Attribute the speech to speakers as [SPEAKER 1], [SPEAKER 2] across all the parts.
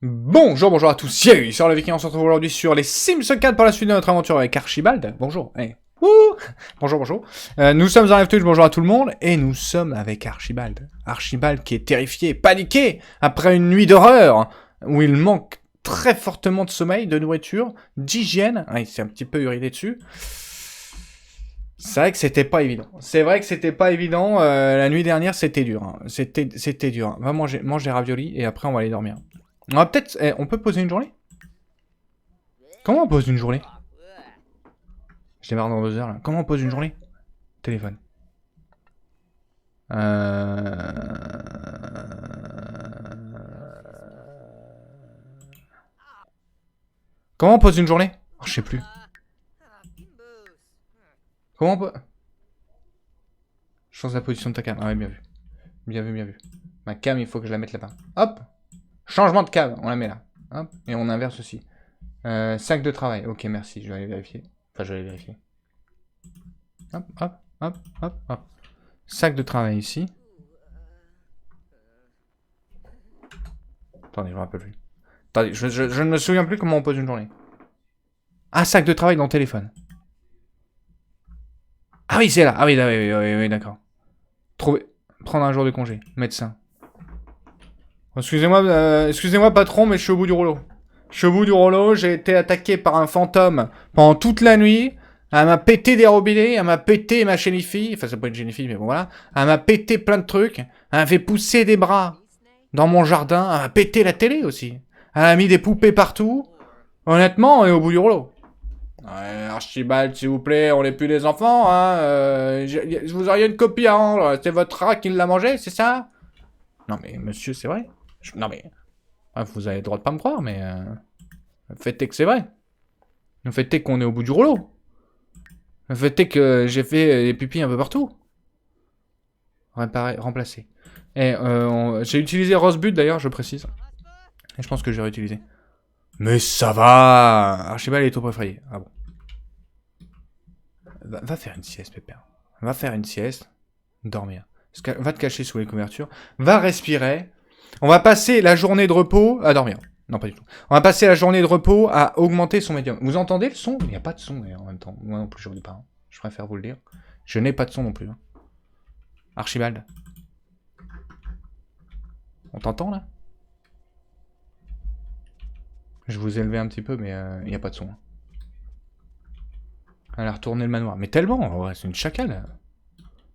[SPEAKER 1] Bonjour à tous, c'est sur le Viking, on se retrouve aujourd'hui sur les Sims 4 pour la suite de notre aventure avec Archibald. Bonjour, hey. Bonjour. Nous sommes en live Twitch, bonjour à tout le monde, et nous sommes avec Archibald. Archibald qui est terrifié, paniqué, après une nuit d'horreur, où il manque très fortement de sommeil, de nourriture, d'hygiène. Il s'est un petit peu uriné dessus. C'est vrai que c'était pas évident. La nuit dernière, c'était dur. Hein. C'était dur. Hein. Va manger des raviolis, et après on va aller dormir. On va peut-être... on peut poser une journée? Comment on pose une journée? Je démarre dans 2 heures, là. Comment on pose une journée? Téléphone. Comment on pose une journée? Oh, je sais plus. Comment on peut... Change la position de ta cam. Ah ouais, bien vu. Bien vu. Ma cam, il faut que je la mette là-bas. Hop! Changement de cam, on la met là. Hop. Et on inverse aussi. Sac de travail. Ok, merci, je vais aller vérifier. Enfin, je vais aller vérifier. Hop. Sac de travail ici. Attendez, je me rappelle plus. Attendez, je ne me souviens plus comment on pose une journée. Ah, sac de travail dans le téléphone. Ah oui, c'est là. Ah oui, d'accord. Prendre un jour de congé. Médecin. Excusez-moi patron, mais je suis au bout du rouleau. J'ai été attaqué par un fantôme pendant toute la nuit. Elle m'a pété des robinets, elle m'a pété ma chénifille. Enfin, c'est pas une chénifille, mais bon, voilà. Elle m'a pété plein de trucs. Elle m'a fait pousser des bras dans mon jardin. Elle m'a pété la télé aussi. Elle a mis des poupées partout. Honnêtement, on est au bout du rouleau. Ouais, Archibald, s'il vous plaît, on n'est plus des enfants, hein. Vous auriez une copie à rendre. C'est votre rat qui l'a mangé, c'est ça? Non, mais monsieur, c'est vrai. Non, mais... vous avez le droit de pas me croire, mais... Le fait est que c'est vrai. Le fait est qu'on est au bout du rouleau. Le fait est que j'ai fait des pupilles un peu partout. Remplacer. Et j'ai utilisé Rosebud d'ailleurs, je précise. Et je pense que j'ai réutilisé. Mais ça va! Archibald est au préféré. Ah bon. Va faire une sieste, Pépère. Va faire une sieste. Dormir. Va te cacher sous les couvertures. Va respirer. On va passer la journée de repos à dormir. Non, pas du tout. On va passer la journée de repos à augmenter son médium. Vous entendez le son? Il n'y a pas de son d'ailleurs en même temps. Moi non plus, je ne dis pas. Hein. Je préfère vous le dire. Je n'ai pas de son non plus. Hein. Archibald. On t'entend là? Je vous ai élevé un petit peu, mais il n'y a pas de son. Hein. Elle a retourné le manoir. Mais tellement, ouais, c'est une chacale.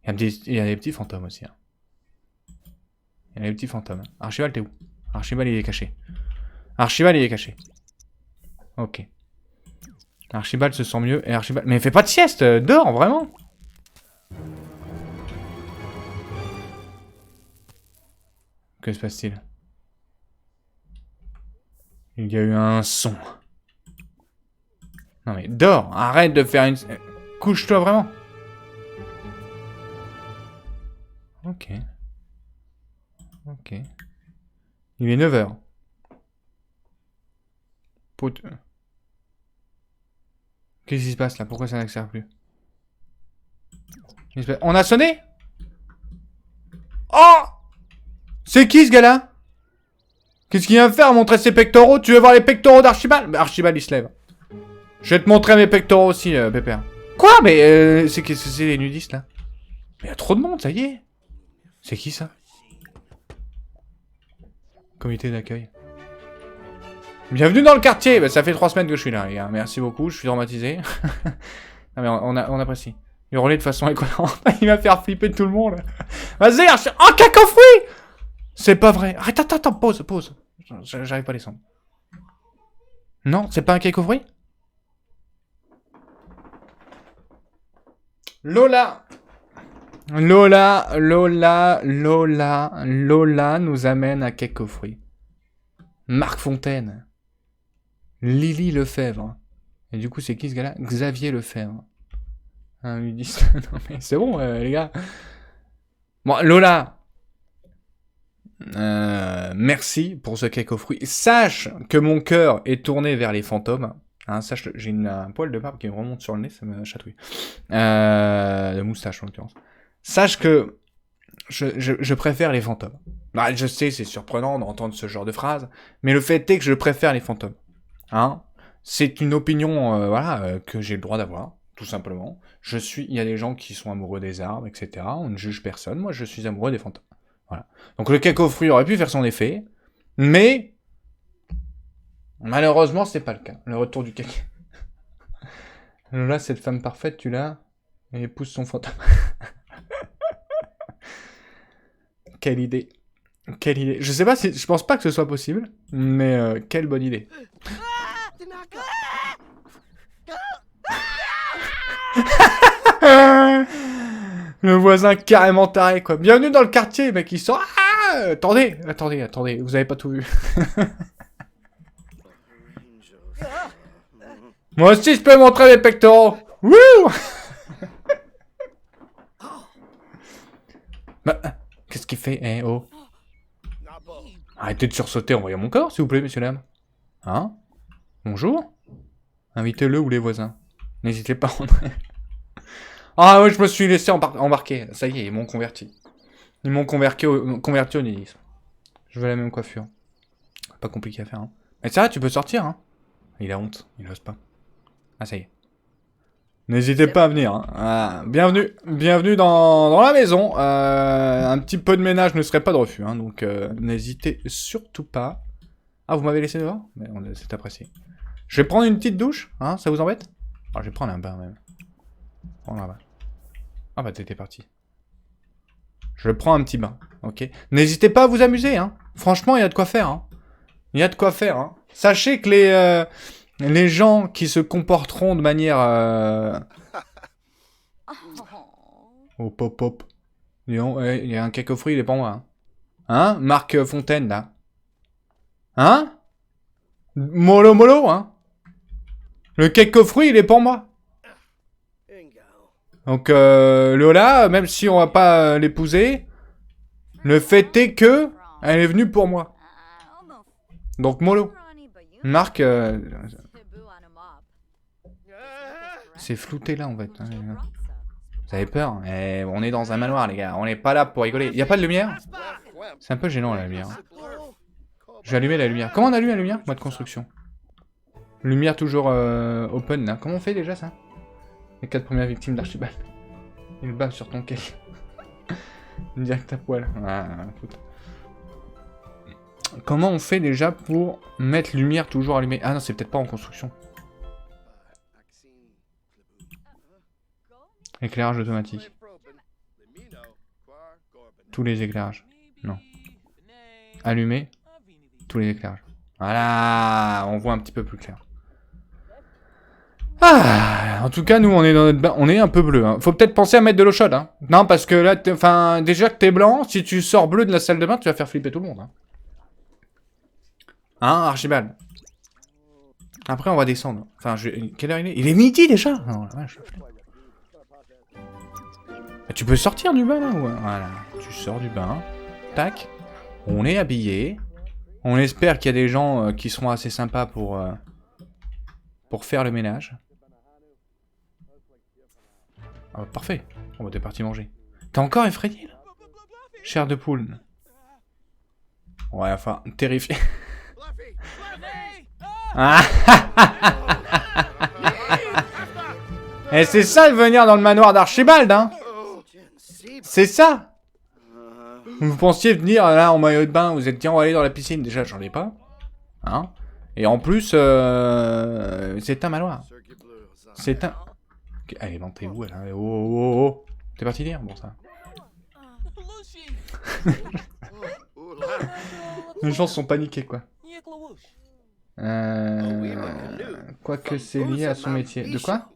[SPEAKER 1] Il y a des petits fantômes aussi. Hein. Il y a des petits fantômes. Archibald, t'es où? Archibald, il est caché. Ok. Archibald se sent mieux. Et Archibald... Mais fais pas de sieste! Dors, vraiment! Que se passe-t-il? Il y a eu un son. Non mais dors! Arrête de faire une... Couche-toi vraiment! Ok. Il est 9h. Qu'est-ce qui se passe là? Pourquoi ça n'accélère plus? On a sonné? Oh! C'est qui ce gars-là? Qu'est-ce qu'il vient faire? Montrer ses pectoraux? Tu veux voir les pectoraux d'Archibald? Bah, Archibald il se lève. Je vais te montrer mes pectoraux aussi, Pépère. Quoi? Mais c'est les nudistes là? Mais il y a trop de monde, ça y est. C'est qui ça? Comité d'accueil. Bienvenue dans le quartier. Bah, ça fait 3 semaines que je suis là, les gars. Merci beaucoup, je suis traumatisé. Non mais on apprécie. Hurler de façon incohérente. Il va faire flipper tout le monde. Vas-y, oh, cacofruit! C'est pas vrai. Arrête, attends, pause. J'arrive pas à descendre. Non, c'est pas un cacofruit? Lola nous amène à cacofruit. Marc Fontaine. Lily Lefebvre. Et du coup, c'est qui ce gars-là? Xavier Lefebvre. Un nudiste. Non mais c'est bon, les gars. Bon, Lola. Merci pour ce cake aux fruits. Sache que mon cœur est tourné vers les fantômes. Hein, sache, j'ai un poil de barbe qui me remonte sur le nez, ça me chatouille. De moustache en l'occurrence. Sache que Je préfère les fantômes. Bah, je sais, c'est surprenant d'entendre ce genre de phrase, mais le fait est que je préfère les fantômes. Hein? C'est une opinion, que j'ai le droit d'avoir, tout simplement. Il y a des gens qui sont amoureux des arbres, etc. On ne juge personne. Moi, je suis amoureux des fantômes. Voilà. Donc le cake aux fruits aurait pu faire son effet, mais malheureusement, c'est pas le cas. Le retour du cake. Là, cette femme parfaite, tu l'as, et épouse son fantôme. Quelle idée. Quelle idée. Je sais pas si... Je pense pas que ce soit possible, mais quelle bonne idée. Le voisin carrément taré, quoi. Bienvenue dans le quartier, mec, il sort... Ah, attendez, vous avez pas tout vu. Moi aussi, je peux montrer mes pectoraux. Wouh. Bah, qu'est-ce qu'il fait? Eh, oh. Arrêtez de sursauter en voyant mon corps, s'il vous plaît, messieurs, dames. Hein? Bonjour? Invitez-le ou les voisins. N'hésitez pas à rentrer. Ah ouais, je me suis laissé embarquer. Ça y est, ils m'ont converti. Ils m'ont converti au nihilisme. Je veux la même coiffure. Pas compliqué à faire, hein. Mais c'est vrai, tu peux sortir, hein. Il a honte, il ose pas. Ah, ça y est. N'hésitez pas à venir, hein. Ah, bienvenue dans la maison. Un petit peu de ménage ne serait pas de refus, hein. Donc, n'hésitez surtout pas. Ah, vous m'avez laissé dehors? Mais c'est apprécié. Je vais prendre une petite douche, hein. Ça vous embête? Ah, je vais prendre un bain, même. Oh, là-bas. Ah bah t'étais parti. Je prends un petit bain, ok. N'hésitez pas à vous amuser, hein. Franchement, il y a de quoi faire, hein. Il y a de quoi faire, hein. Sachez que les gens qui se comporteront de manière... Hop, hop, hop. Il y a un cake aux fruits, il est pour moi. Hein, Marc Fontaine, là. Hein? Mollo, hein. Le cake aux fruits, il est pour moi. Donc, Lola, même si on va pas l'épouser, le fait est que elle est venue pour moi. Donc, mollo. Marc, c'est flouté là, en fait. Vous avez peur? Eh, on est dans un manoir, les gars. On n'est pas là pour rigoler. Y a pas de lumière? C'est un peu gênant, la lumière. Je vais allumer la lumière. Comment on allume la lumière? Mode construction. Lumière toujours open, là. Comment on fait déjà, ça? Les 4 premières victimes d'Archibald. Il bave sur ton cake. Direct à poil. Ah, écoute. Comment on fait déjà pour mettre lumière toujours allumée? Ah non, c'est peut-être pas en construction. Éclairage automatique. Tous les éclairages. Non. Allumer. Tous les éclairages. Voilà, on voit un petit peu plus clair. Ah, en tout cas, nous, on est dans notre bain. On est un peu bleu. Hein. Faut peut-être penser à mettre de l'eau chaude. Hein. Non, parce que là, enfin, déjà que t'es blanc, si tu sors bleu de la salle de bain, tu vas faire flipper tout le monde. Hein, Archibald? Après, on va descendre. Enfin, quelle heure il est? Il est midi déjà. Non, la vache. Tu peux sortir du bain, là? Ouais. Voilà. Tu sors du bain. Tac. On est habillé. On espère qu'il y a des gens qui seront assez sympas pour faire le ménage. Ah, parfait. On va t'es parti manger. T'es encore effrayé, là? Chair de poule. Ouais, enfin, terrifié. Ah. Et c'est ça de venir dans le manoir d'Archibald, hein? C'est ça. Vous pensiez venir là en maillot de bain, vous êtes dit on va aller dans la piscine. Déjà, j'en ai pas. Hein? Et en plus, c'est un manoir. C'est un... Allez, montez où là? Oh, oh, oh. T'es parti dire? Bon, ça. Les gens sont paniqués, quoi. Quoique c'est lié à son métier. De quoi?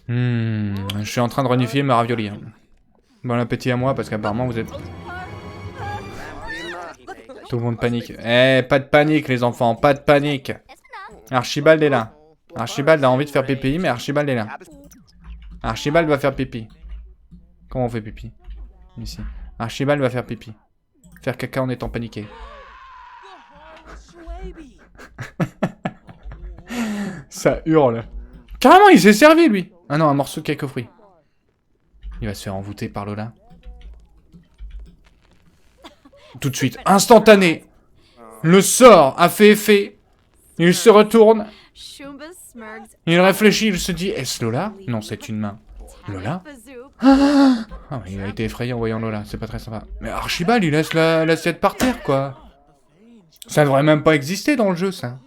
[SPEAKER 1] Je suis en train de renifler ma ravioli. Hein. Bon appétit à moi, parce qu'apparemment vous êtes... Tout le monde panique. Eh, pas de panique les enfants, pas de panique. Archibald est là. Archibald a envie de faire pipi, mais Archibald est là. Archibald va faire pipi. Comment on fait pipi? Ici. Archibald va faire pipi. Faire caca en étant paniqué. Ça hurle. Carrément, il s'est servi, lui. Ah non, un morceau de cake aux fruits. Il va se faire envoûter par Lola. Tout de suite, instantané. Le sort a fait effet. Il se retourne. Il réfléchit, il se dit, est-ce Lola? Non, c'est une main. Lola? Ah, il a été effrayé en voyant Lola, c'est pas très sympa. Mais Archibald, il laisse l'assiette par terre, quoi. Ça devrait même pas exister dans le jeu, ça.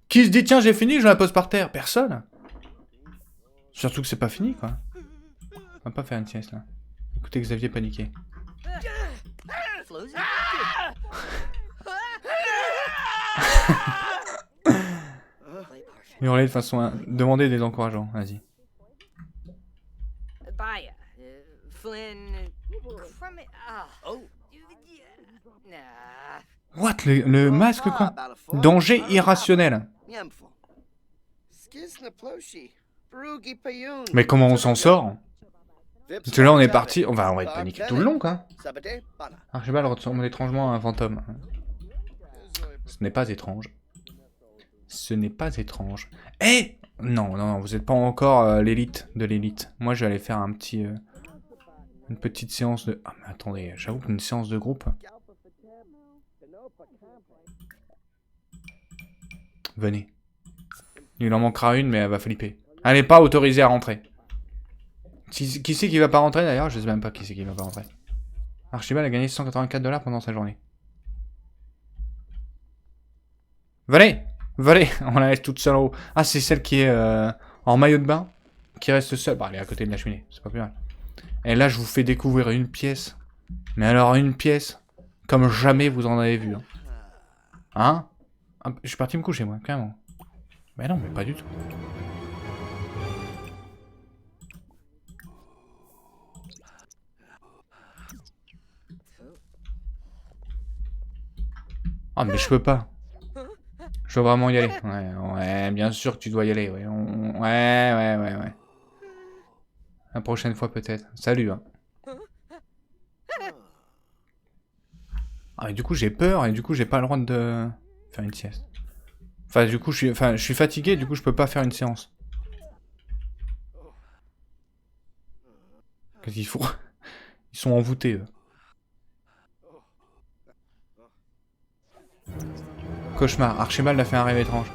[SPEAKER 1] Qui se dit, tiens, j'ai fini, je la pose par terre? Personne. Surtout que c'est pas fini, quoi. On va pas faire une sieste, là. Écoutez Xavier paniquer. Hurler de façon à demander des encouragements, vas-y. What? Le masque, quoi? Danger irrationnel. Mais comment on s'en sort? Parce que là, on est parti... On va être paniqué tout le long, quoi. Archibald ressemble étrangement à un fantôme. Ce n'est pas étrange. Ce n'est pas étrange. Eh! Non, non, non, vous n'êtes pas encore l'élite de l'élite. Moi, je vais aller faire un petit... une petite séance de... Ah, mais attendez, j'avoue qu'une séance de groupe... Venez. Il en manquera une, mais elle va flipper. Elle n'est pas autorisée à rentrer. Qui c'est qui va pas rentrer, d'ailleurs? Je sais même pas qui c'est qui va pas rentrer. Archibald a gagné 184 $ pendant sa journée. Venez! Venez! On la laisse toute seule en haut. Ah, c'est celle qui est en maillot de bain, qui reste seule. Bah, elle est à côté de la cheminée, c'est pas plus mal. Et là, je vous fais découvrir une pièce. Mais alors, une pièce comme jamais vous en avez vu. Hein? Ah, je suis parti me coucher, moi, carrément. Mais non, mais pas du tout. Ah, mais je peux pas. Je dois vraiment y aller. Ouais, bien sûr que tu dois y aller. Ouais, ouais. La prochaine fois, peut-être. Salut, hein. Ah, et du coup, j'ai peur, et du coup, j'ai pas le droit de faire une sieste. Enfin, du coup, je suis fatigué, du coup, je peux pas faire une séance. Qu'est-ce qu'il faut? Ils sont envoûtés, eux. Cauchemar. Archibald a fait un rêve étrange.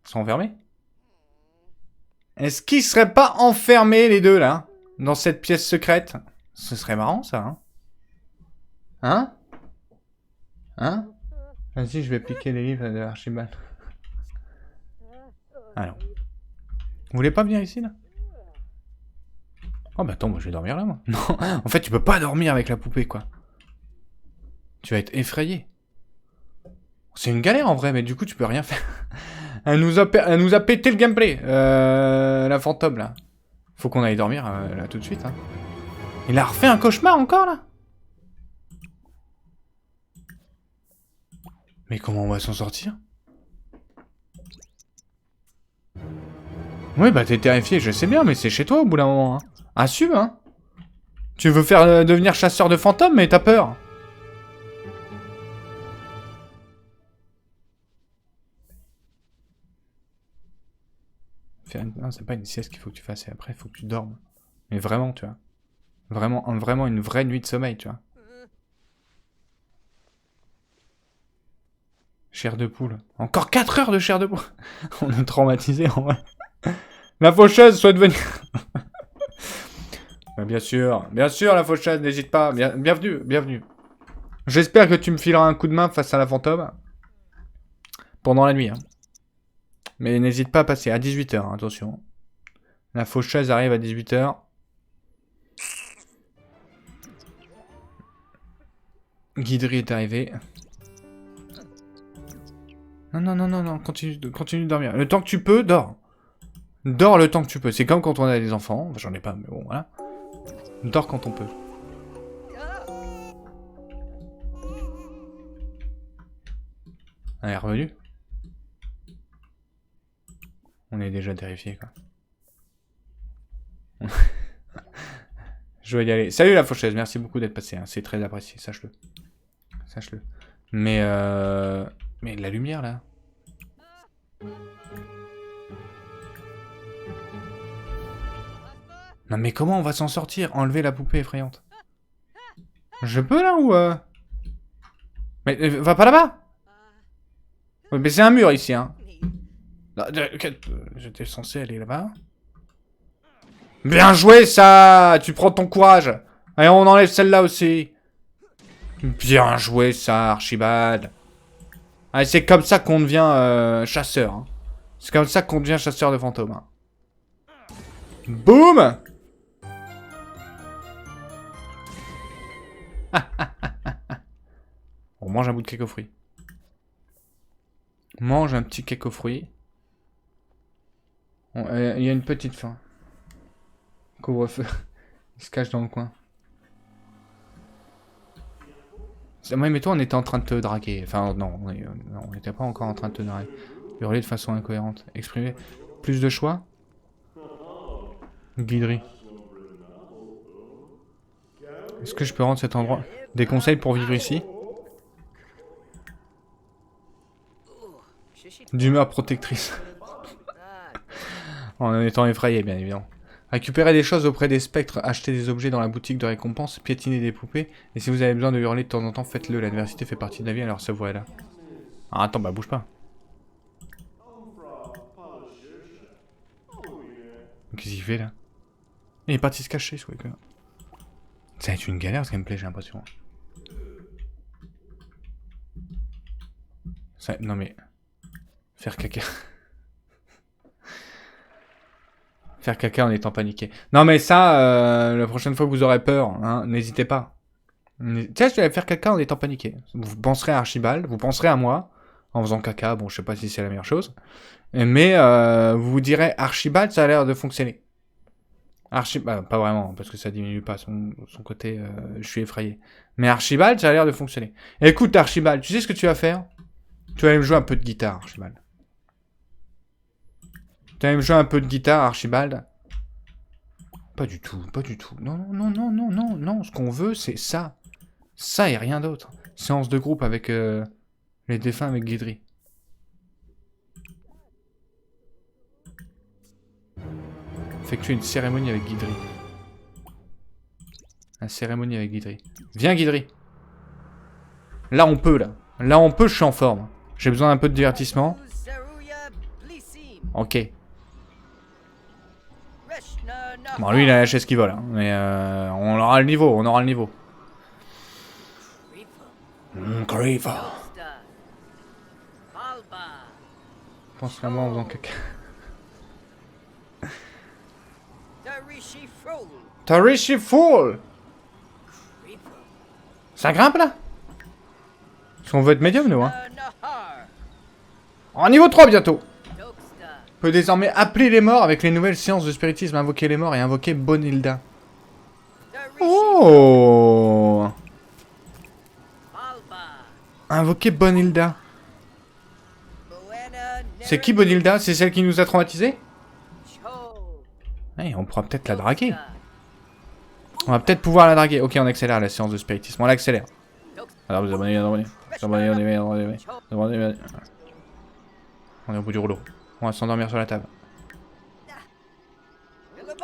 [SPEAKER 1] Ils sont enfermés? Est-ce qu'ils seraient pas enfermés, les deux, là? Dans cette pièce secrète? Ce serait marrant, ça, hein? Hein? Hein? Vas-y, je vais piquer les livres de Archibald. Alors. Vous voulez pas venir ici, là? Oh, bah attends, moi je vais dormir là, moi. Non, en fait, tu peux pas dormir avec la poupée, quoi. Tu vas être effrayé. C'est une galère, en vrai, mais du coup, tu peux rien faire. Elle nous a pété le gameplay, la fantôme, là. Faut qu'on aille dormir, là, tout de suite, hein. Il a refait un cauchemar, encore, là? Mais comment on va s'en sortir? Oui, bah t'es terrifié, je sais bien, mais c'est chez toi, au bout d'un moment, hein. Assume, hein. Tu veux faire devenir chasseur de fantômes, mais t'as peur. Non, c'est pas une sieste qu'il faut que tu fasses, et après, il faut que tu dormes. Mais vraiment, tu vois. Vraiment une vraie nuit de sommeil, tu vois. Chair de poule. Encore 4 heures de chair de poule. On est traumatisé, en vrai. La faucheuse souhaite venir. Bah, bien sûr, la faucheuse, n'hésite pas. Bienvenue. J'espère que tu me fileras un coup de main face à la fantôme. Pendant la nuit, hein. Mais n'hésite pas à passer à 18 h, hein, attention. La faucheuse arrive à 18 h. Guidry est arrivé. Non, continue de dormir. Le temps que tu peux, dors. Dors le temps que tu peux. C'est comme quand on a des enfants. Enfin, j'en ai pas, mais bon, voilà. Dors quand on peut. Elle est revenue. On est déjà terrifié, quoi. Je vais y aller. Salut la faucheuse, merci beaucoup d'être passé. Hein. C'est très apprécié, sache-le. Sache-le. Mais la lumière, là. Non mais comment on va s'en sortir? Enlever la poupée effrayante. Je peux là ou Mais va pas là-bas. Oui, mais c'est un mur ici, hein. J'étais censé aller là-bas. Bien joué ça. Tu prends ton courage. Allez, on enlève celle-là aussi. Bien joué ça, Archibald. Allez, c'est comme ça qu'on devient chasseur. Hein. C'est comme ça qu'on devient chasseur de fantômes. Hein. Boum. On mange un bout de cake aux fruits. On mange un petit cake aux fruits. Il y a une petite faim. Couvre-feu. Il se cache dans le coin. Moi, mais toi, on était en train de te draguer. Enfin, non, on n'était pas encore en train de te draguer. Hurler de façon incohérente. Exprimer plus de choix. Guiderie. Est-ce que je peux rendre cet endroit? Des conseils pour vivre ici? D'humeur protectrice. En étant effrayé, bien évidemment. Récupérer des choses auprès des spectres, acheter des objets dans la boutique de récompense, piétiner des poupées. Et si vous avez besoin de hurler de temps en temps, faites-le. L'adversité fait partie de la vie, alors savourez-la. Ah, attends, bah bouge pas. Qu'est-ce qu'il fait là? Il est parti se cacher, ce Waker. Ça va être une galère ce gameplay, j'ai l'impression. Ça... Non mais... Faire caca. Faire caca en étant paniqué. Non mais ça, la prochaine fois que vous aurez peur, hein, n'hésitez pas. Tiens, je vais faire caca en étant paniqué. Vous penserez à Archibald, vous penserez à moi, en faisant caca, bon je sais pas si c'est la meilleure chose. Mais vous vous direz Archibald, ça a l'air de fonctionner. Archibald, pas vraiment, parce que ça diminue pas son côté, je suis effrayé. Mais Archibald, ça a l'air de fonctionner. Écoute Archibald, tu sais ce que tu vas faire? Tu vas aller me jouer un peu de guitare, Archibald. Tu vas aller me jouer un peu de guitare, Archibald. Pas du tout, pas du tout. Non, non, non, non, non, non, ce qu'on veut, c'est ça. Ça et rien d'autre. Séance de groupe avec les défunts avec Guidry. Effectuer une cérémonie avec Guidry. La cérémonie avec Guidry. Viens Guidry. Là on peut là. Là on peut, je suis en forme. J'ai besoin d'un peu de divertissement. Ok. Bon lui il a lâché ce qu'il vole. Hein. Mais on aura le niveau, on aura le niveau. Creeper. Pense à moi en faisant caca. Tarishi Fool. Ça grimpe là? Parce qu'on veut être médium nous hein. En niveau 3 bientôt. On peut désormais appeler les morts avec les nouvelles séances de spiritisme, invoquer les morts et invoquer Bonilda. Oh. Invoquer Bonilda. C'est qui Bonilda? C'est celle qui nous a traumatisés? Hey, on pourra peut-être la draguer. On va peut-être pouvoir la draguer. Ok, on accélère la séance de spiritisme. On l'accélère. Alors vous abonnez, on est au bout du rouleau. On va s'endormir sur la table.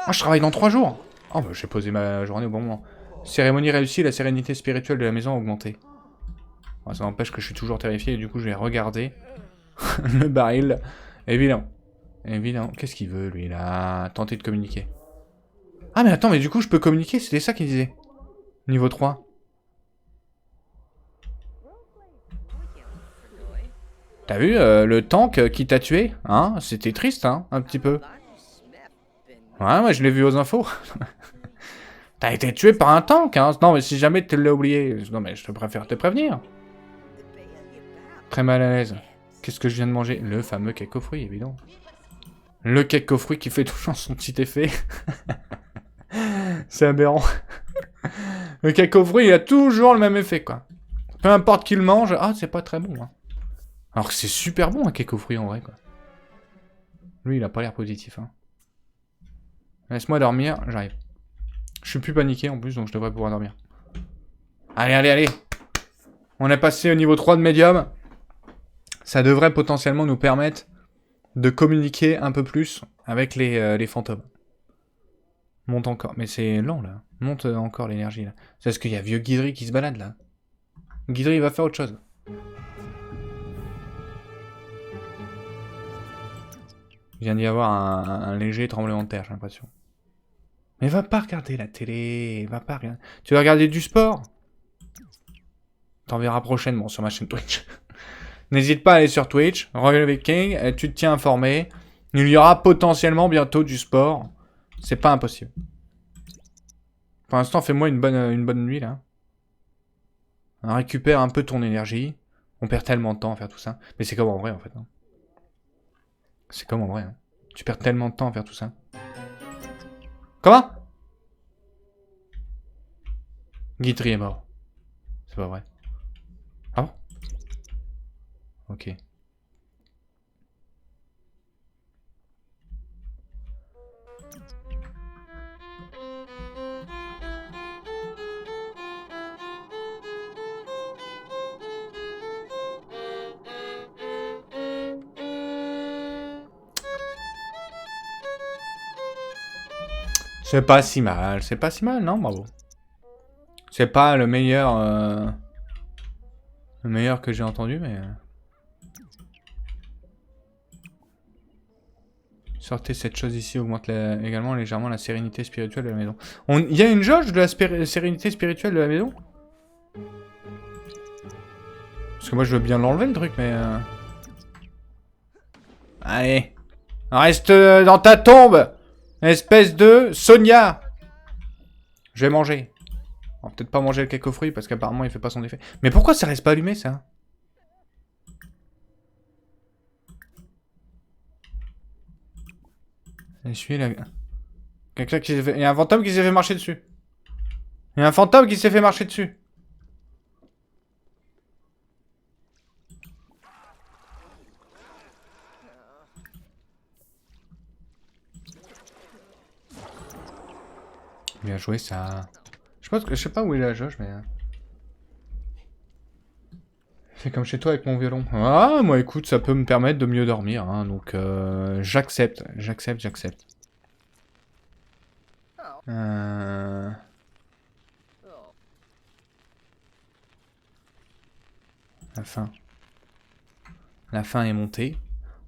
[SPEAKER 1] Ah, je travaille dans 3 jours. Oh, bah j'ai posé ma journée au bon moment. Cérémonie réussie, la sérénité spirituelle de la maison a augmenté. Bon, ça n'empêche que je suis toujours terrifié et du coup je vais regarder le baril. Évidemment. Évidemment. Qu'est-ce qu'il veut lui là? Tenter de communiquer. Ah mais attends, mais du coup je peux communiquer, c'était ça qu'il disait. Niveau 3. T'as vu le tank qui t'a tué? Hein? C'était triste, hein? Un petit peu. Ouais, moi je l'ai vu aux infos. T'as été tué par un tank, hein? Non, mais si jamais tu l'as oublié. Non, mais je te préfère te prévenir. Très mal à l'aise. Qu'est-ce que je viens de manger? Le fameux cake aux fruits, évidemment. Le cake aux fruits qui fait toujours son petit effet. C'est aberrant. Le cake aux fruits, il a toujours le même effet, quoi. Peu importe qui le mange. Ah, c'est pas très bon, hein. Alors que c'est super bon un cake aux fruits en vrai quoi. Lui il a pas l'air positif hein. Laisse-moi dormir, j'arrive. Je suis plus paniqué en plus donc je devrais pouvoir dormir. Allez, allez, allez. On est passé au niveau 3 de médium. Ça devrait potentiellement nous permettre de communiquer un peu plus avec les fantômes. Monte encore. Mais c'est lent, là. Monte encore l'énergie, là. C'est parce qu'il y a vieux Guidry qui se balade, là. Guidry, il va faire autre chose. Il vient d'y avoir un léger tremblement de terre, j'ai l'impression. Mais va pas regarder la télé. Va pas regarder. Tu vas regarder du sport. T'en verras prochainement sur ma chaîne Twitch. N'hésite pas à aller sur Twitch. Royal Viking, tu te tiens informé. Il y aura potentiellement bientôt du sport. C'est pas impossible. Pour l'instant, fais-moi une bonne nuit, là. Récupère un peu ton énergie. On perd tellement de temps à faire tout ça. Mais c'est comme en vrai, en fait. Hein. C'est comme en vrai. Hein. Tu perds tellement de temps à faire tout ça. Comment? Guitry est mort. C'est pas vrai. Ah bon? Ok. C'est pas si mal, non, bravo. C'est pas le meilleur que j'ai entendu, mais... Sortez cette chose ici, augmente également légèrement la sérénité spirituelle de la maison. Il y a une jauge de la sérénité spirituelle de la maison? Parce que moi je veux bien l'enlever le truc, mais... Allez. Reste dans ta tombe, espèce de Sonia. Je vais manger. On va peut-être pas manger le cake aux fruits parce qu'apparemment il fait pas son effet. Mais pourquoi ça reste pas allumé ça? Quelqu'un qui s'est fait... Il y a un fantôme qui s'est fait marcher dessus. Il y a un fantôme qui s'est fait marcher dessus. Bien joué ça. Je sais pas où est la jauge, mais... Fais comme chez toi avec mon violon. Ah, moi écoute, ça peut me permettre de mieux dormir, hein, donc j'accepte. La fin est montée.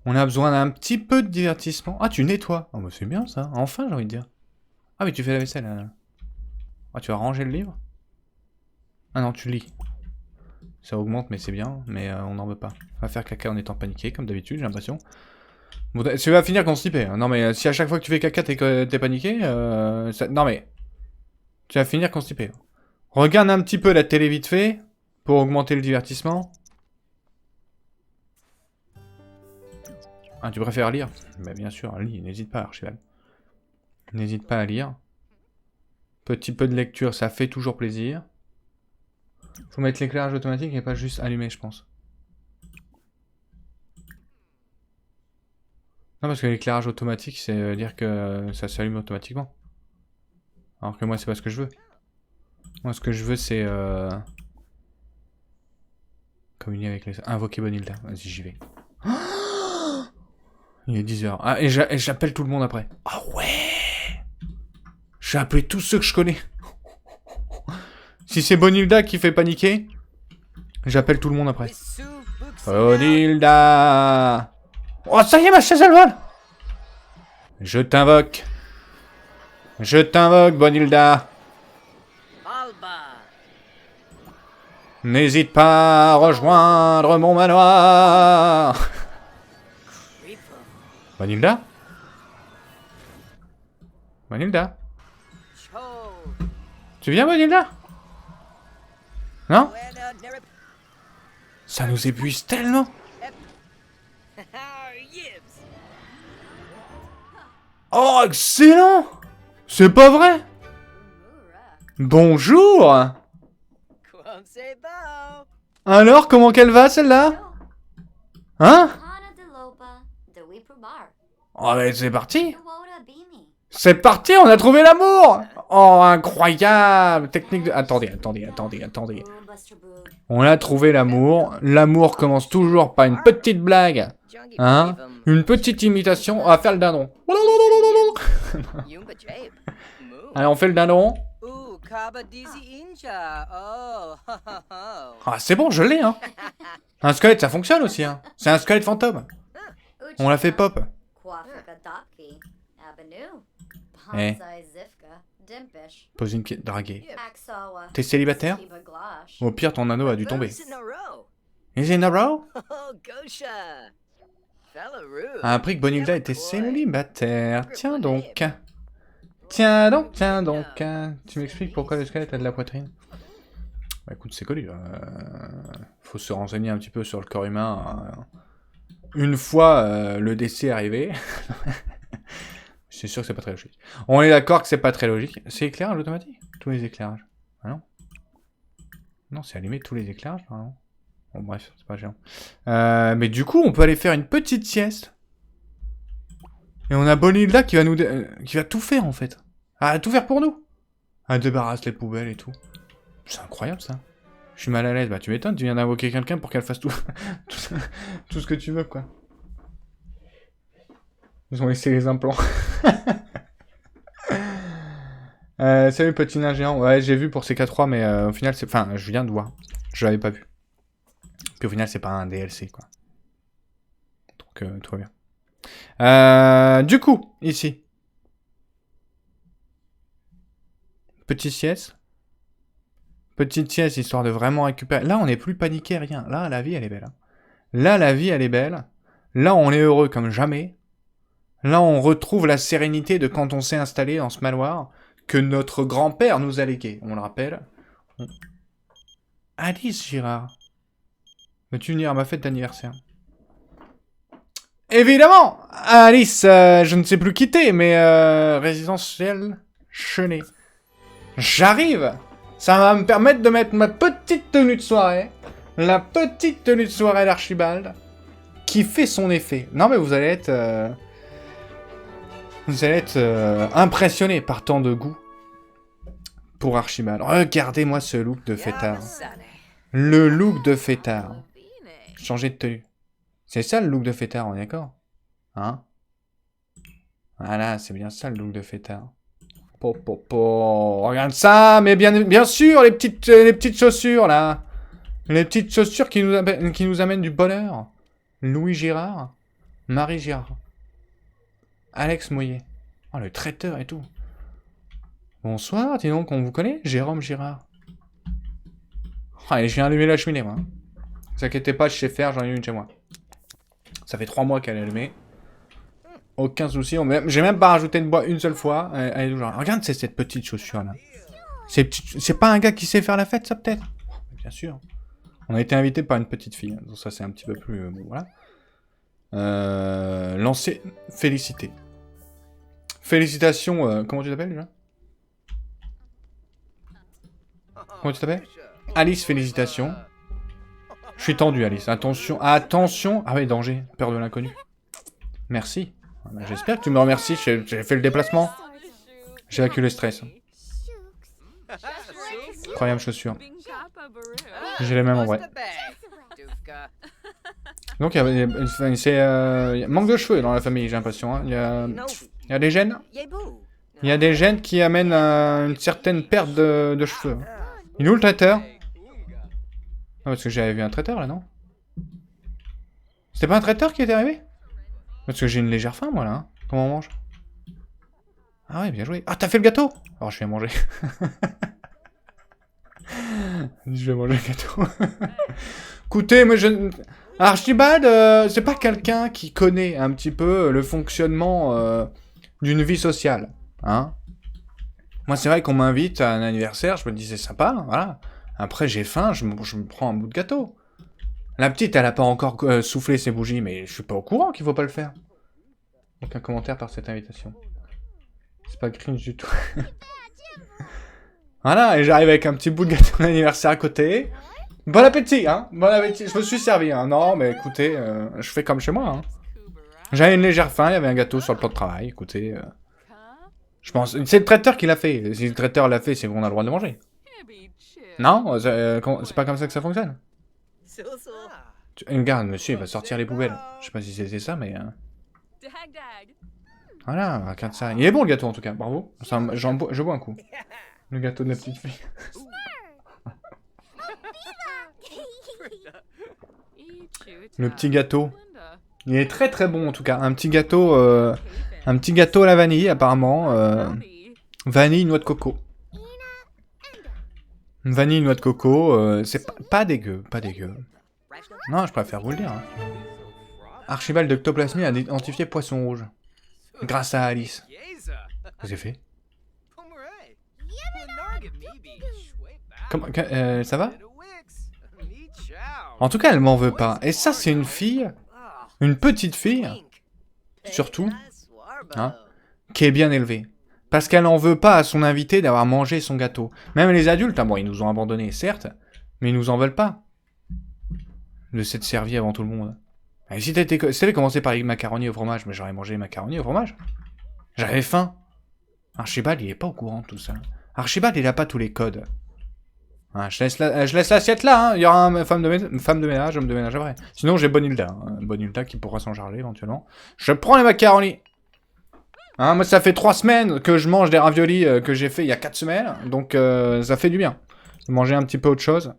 [SPEAKER 1] On a besoin d'un petit peu de divertissement. Ah, tu nettoies. Oh, bah c'est bien ça. Enfin, j'ai envie de dire. Ah, mais tu fais la vaisselle. Ah, tu vas ranger le livre? Ah non, tu lis. Ça augmente, mais c'est bien. Mais on n'en veut pas. On va faire caca en étant paniqué, comme d'habitude, j'ai l'impression. Bon, tu vas finir constipé. Hein. Non, mais si à chaque fois que tu fais caca, t'es paniqué... Non, mais... Tu vas finir constipé. Regarde un petit peu la télé vite fait, pour augmenter le divertissement. Ah, tu préfères lire? Bah bien sûr, lis, n'hésite pas, Archibald. N'hésite pas à lire. Petit peu de lecture, ça fait toujours plaisir. Faut mettre l'éclairage automatique et pas juste allumer, je pense. Non, parce que l'éclairage automatique, c'est dire que ça s'allume automatiquement. Alors que moi, c'est pas ce que je veux. Moi, ce que je veux, c'est... communier avec les... Invoquer Bonilda. Vas-y, j'y vais. Il est 10h. Ah, et j'appelle tout le monde après. Ah ouais! J'ai appelé tous ceux que je connais. Si c'est Bonilda qui fait paniquer, j'appelle tout le monde après. Bonilda! Oh, ça y est, ma chaise, elle vole! Je t'invoque. Je t'invoque, Bonilda. N'hésite pas à rejoindre mon manoir. Bonilda? Bonilda? Tu viens, Bonilda? Non? Ça nous épuise tellement. Oh, excellent! C'est pas vrai? Bonjour! Alors, comment qu'elle va, celle-là? Hein? Oh, mais c'est parti! C'est parti, on a trouvé l'amour! Oh, incroyable! Technique de... Attendez. On a trouvé l'amour. L'amour commence toujours par une petite blague Hein? Une petite imitation, on va faire le dindon. Allez, on fait le dindon. Ah, c'est bon, je l'ai, hein. Un squelette, ça fonctionne aussi, hein. C'est un squelette fantôme. On l'a fait pop. Eh. Pose une pied draguée. T'es célibataire? Au pire, ton anneau a dû tomber. Is in a row? A appris que Bonilda était célibataire. Tiens donc. Tiens donc, tiens donc. Tu m'expliques pourquoi le squelette a de la poitrine? Bah écoute, c'est connu. Faut se renseigner un petit peu sur le corps humain. Une fois le décès arrivé. C'est sûr que c'est pas très logique. On est d'accord que c'est pas très logique. C'est éclairage automatique? Tous les éclairages. Ah non? Non, c'est allumé tous les éclairages, normalement. Bon, bref, c'est pas géant. Mais du coup, on peut aller faire une petite sieste. Et on a Bonilda qui va nous... qui va tout faire, en fait. Ah, tout faire pour nous. Elle débarrasse les poubelles et tout. C'est incroyable, ça. Je suis mal à l'aise. Bah, tu m'étonnes, tu viens d'invoquer quelqu'un pour qu'elle fasse tout... tout ce que tu veux, quoi. Ils ont laissé les implants. Salut, petit nain géant. Ouais, j'ai vu pour CK3, mais au final, c'est... Enfin, je viens de voir. Je l'avais pas vu. Puis au final, c'est pas un DLC, quoi. Donc, tout va bien. Du coup, ici. Petite sieste. Petite sieste, histoire de vraiment récupérer... Là, on n'est plus paniqué, rien. Là, la vie, elle est belle. Hein. Là, la vie, elle est belle. Là, on est heureux comme jamais. Là, on retrouve la sérénité de quand on s'est installé dans ce manoir que notre grand-père nous a légué. On le rappelle. Alice Girard. Veux-tu venir à ma fête d'anniversaire? Évidemment! Alice, je ne sais plus quitter, mais résidentiel Chenet. J'arrive! Ça va me permettre de mettre ma petite tenue de soirée. La petite tenue de soirée d'Archibald. Qui fait son effet. Non mais vous allez être... Vous allez être impressionné par tant de goût pour Archibald. Regardez-moi ce look de fêtard. Le look de fêtard. Changer de tenue. C'est ça le look de fêtard, on est d'accord? Hein? Voilà, c'est bien ça le look de fêtard. Regarde ça, mais bien sûr, les petites chaussures, là. Les petites chaussures qui nous amènent du bonheur. Louis Girard. Marie Girard. Alex Moyer. Oh, le traiteur et tout. Bonsoir, dis donc, on vous connaît? Jérôme Girard. Oh, allez, je viens allumer la cheminée, moi. Ne vous inquiétez pas, je sais faire, j'en ai une chez moi. Ça fait 3 mois qu'elle est allumée. Aucun souci. J'ai même pas rajouté de bois une seule fois. Elle est toujours... Regarde, c'est cette petite chaussure-là. C'est pas un gars qui sait faire la fête, ça, peut-être? Bien sûr. On a été invité par une petite fille. Donc ça, c'est un petit peu plus... bon, voilà. Lancer... Félicité. Félicitations, comment tu t'appelles déjà? Comment tu t'appelles? Alice, félicitations. Je suis tendu, Alice. Attention, attention. Ah ouais, danger. Peur de l'inconnu. Merci. Bah, j'espère que tu me remercies. J'ai fait le déplacement. J'ai acculé le stress. Incroyable chaussure. J'ai les mêmes en vrai. Donc, c'est manque de cheveux dans la famille, j'ai l'impression. Hein. Il y a des gènes. Il y a des gènes qui amènent une certaine perte de cheveux. Il est où le traiteur? Ah, parce que j'avais vu un traiteur là, non? C'était pas un traiteur qui était arrivé? Parce que j'ai une légère faim, moi là. Hein. Comment on mange? Ah ouais, bien joué. Ah, t'as fait le gâteau? Alors, je vais manger. Je vais manger le gâteau. Écoutez, moi je... Archibald, c'est pas quelqu'un qui connaît un petit peu le fonctionnement d'une vie sociale. Hein? Moi, c'est vrai qu'on m'invite à un anniversaire, je me dis c'est sympa, voilà. Après, j'ai faim, je me prends un bout de gâteau. La petite, elle a pas encore soufflé ses bougies, mais je suis pas au courant qu'il faut pas le faire. Aucun commentaire par cette invitation. C'est pas cringe du tout. Voilà, et j'arrive avec un petit bout de gâteau d'anniversaire à côté. Bon appétit, hein. Bon appétit. Je me suis servi, hein. Non, mais écoutez, je fais comme chez moi, hein. J'avais une légère faim, il y avait un gâteau sur le plan de travail, écoutez. Je pense... C'est le traiteur qui l'a fait. Si le traiteur l'a fait, c'est qu'on a le droit de le manger. Non? C'est pas comme ça que ça fonctionne. Regarde, monsieur, il va sortir les poubelles. Je sais pas si c'était ça, mais... Voilà, regarde ça. Il est bon, le gâteau, en tout cas. Bravo. Je bois un coup. Le gâteau de la petite fille. Le petit gâteau. Il est très très bon, en tout cas. Un petit gâteau à la vanille, apparemment. Vanille, noix de coco. Vanille, noix de coco. C'est pas dégueu, pas dégueu. Non, je préfère vous le dire. Hein. Archibald d'Octoplasmie a identifié Poisson Rouge. Grâce à Alice. Qu'est-ce que j'ai fait? Comment, ça va? En tout cas, elle m'en veut pas. Et ça, c'est une fille, une petite fille, surtout, hein, qui est bien élevée. Parce qu'elle en veut pas à son invité d'avoir mangé son gâteau. Même les adultes, hein, bon, ils nous ont abandonnés, certes, mais ils nous en veulent pas. De s'être servi avant tout le monde. Et si t'avais commencé par les macaronis au fromage, mais j'aurais mangé les macaronis au fromage. J'avais faim. Archibald, il est pas au courant de tout ça. Archibald, il a pas tous les codes. Hein, je laisse l'assiette là, hein. Il y aura une femme de ménage, homme de ménage après. Sinon, j'ai Bonilda. Hein. Bonilda qui pourra s'en charger éventuellement. Je prends les macaronis. Hein, moi, ça fait 3 semaines que je mange des raviolis que j'ai fait il y a 4 semaines. Donc, ça fait du bien. Manger un petit peu autre chose.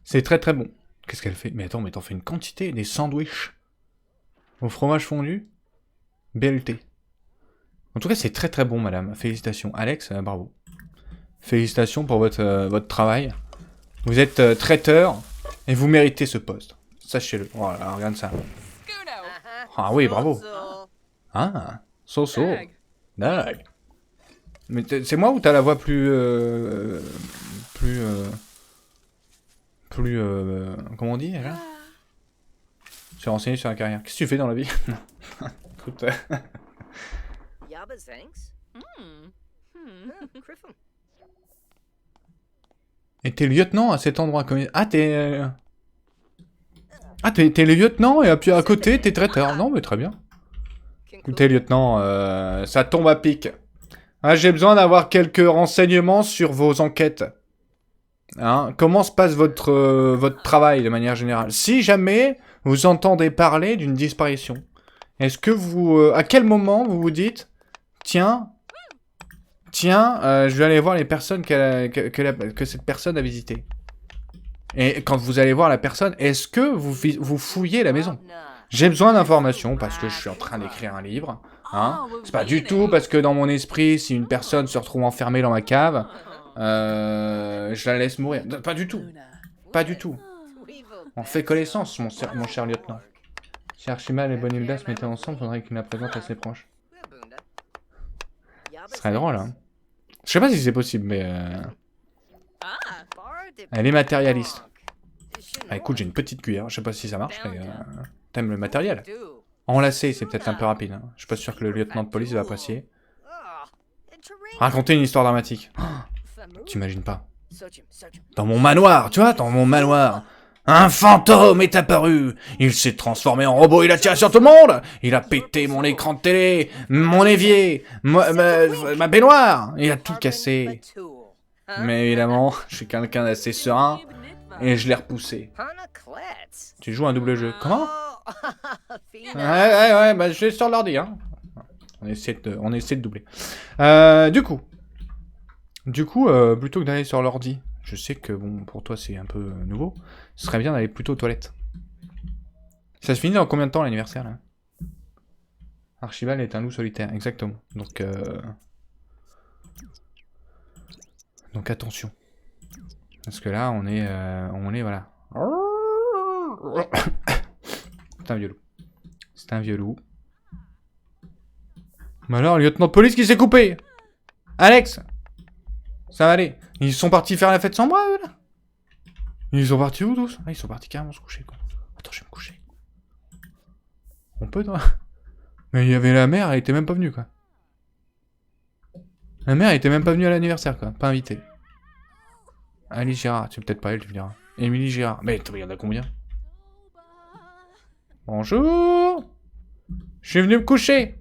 [SPEAKER 1] C'est très très bon. Qu'est-ce qu'elle fait? Mais attends, mais t'en fais une quantité. Des sandwichs au fromage fondu. BLT. En tout cas, c'est très très bon, madame. Félicitations. Alex, bravo. Félicitations pour votre travail. Vous êtes traiteur et vous méritez ce poste. Sachez-le. Voilà, regarde ça. Ah oui, bravo. Ah, so-so. Dag. Mais c'est moi ou t'as la voix plus... comment on dit, là? Je suis renseigné sur la carrière. Qu'est-ce que tu fais dans la vie? Écoute... Et t'es lieutenant à cet endroit. Ah, t'es... Ah, t'es le lieutenant et puis à côté, t'es traiteur. Non, mais très bien. Écoutez, lieutenant, ça tombe à pic. Ah, j'ai besoin d'avoir quelques renseignements sur vos enquêtes. Hein, comment se passe votre travail de manière générale? Si jamais vous entendez parler d'une disparition, est-ce que vous... à quel moment vous vous dites, tiens, je vais aller voir les personnes que cette personne a visitées. Et quand vous allez voir la personne, est-ce que vous fouillez la maison? J'ai besoin d'informations parce que je suis en train d'écrire un livre. Hein. C'est pas du tout parce que dans mon esprit, si une personne se retrouve enfermée dans ma cave, je la laisse mourir. Pas du tout. Pas du tout. On fait connaissance, mon cher lieutenant. Si Archibald et Bonilda se mettaient ensemble, faudrait qu'il la présente à ses proches. Ce serait drôle, hein. Je sais pas si c'est possible, mais... Elle est matérialiste. Ah, écoute, j'ai une petite cuillère. Je sais pas si ça marche, mais... T'aimes le matériel? Enlacer, c'est peut-être un peu rapide. Hein. Je suis pas sûr que le lieutenant de police va apprécier. Raconter une histoire dramatique. Oh, t'imagines pas. Dans mon manoir, tu vois, dans mon manoir. Un fantôme est apparu. Il s'est transformé en robot, il a tiré sur tout le monde. Il a pété mon écran de télé, mon évier, ma baignoire. Il a tout cassé. Mais évidemment, je suis quelqu'un d'assez serein et je l'ai repoussé. Tu joues un double jeu. Comment? Ouais, bah je l'ai sur l'ordi, hein. On essaie de doubler. Du coup, plutôt que d'aller sur l'ordi, je sais que, bon, pour toi, c'est un peu nouveau, ce serait bien d'aller plutôt aux toilettes. Ça se finit dans combien de temps, l'anniversaire, là? Archibald est un loup solitaire, exactement. Donc attention. Parce que là, on est, voilà. C'est un vieux loup. C'est un vieux loup. Mais alors, le lieutenant de police qui s'est coupé! Alex! Ça va aller. Ils sont partis faire la fête sans moi, eux, là? Ils sont partis où, tous? Ah, ils sont partis carrément se coucher, quoi. Attends, je vais me coucher. On peut, toi? Mais il y avait la mère, elle était même pas venue, quoi. La mère, elle était même pas venue à l'anniversaire, quoi. Pas invitée. Alice Girard, c'est peut-être pas elle, tu me diras. Émilie Girard. Mais il y en a combien? Bonjour! Je suis venu me coucher.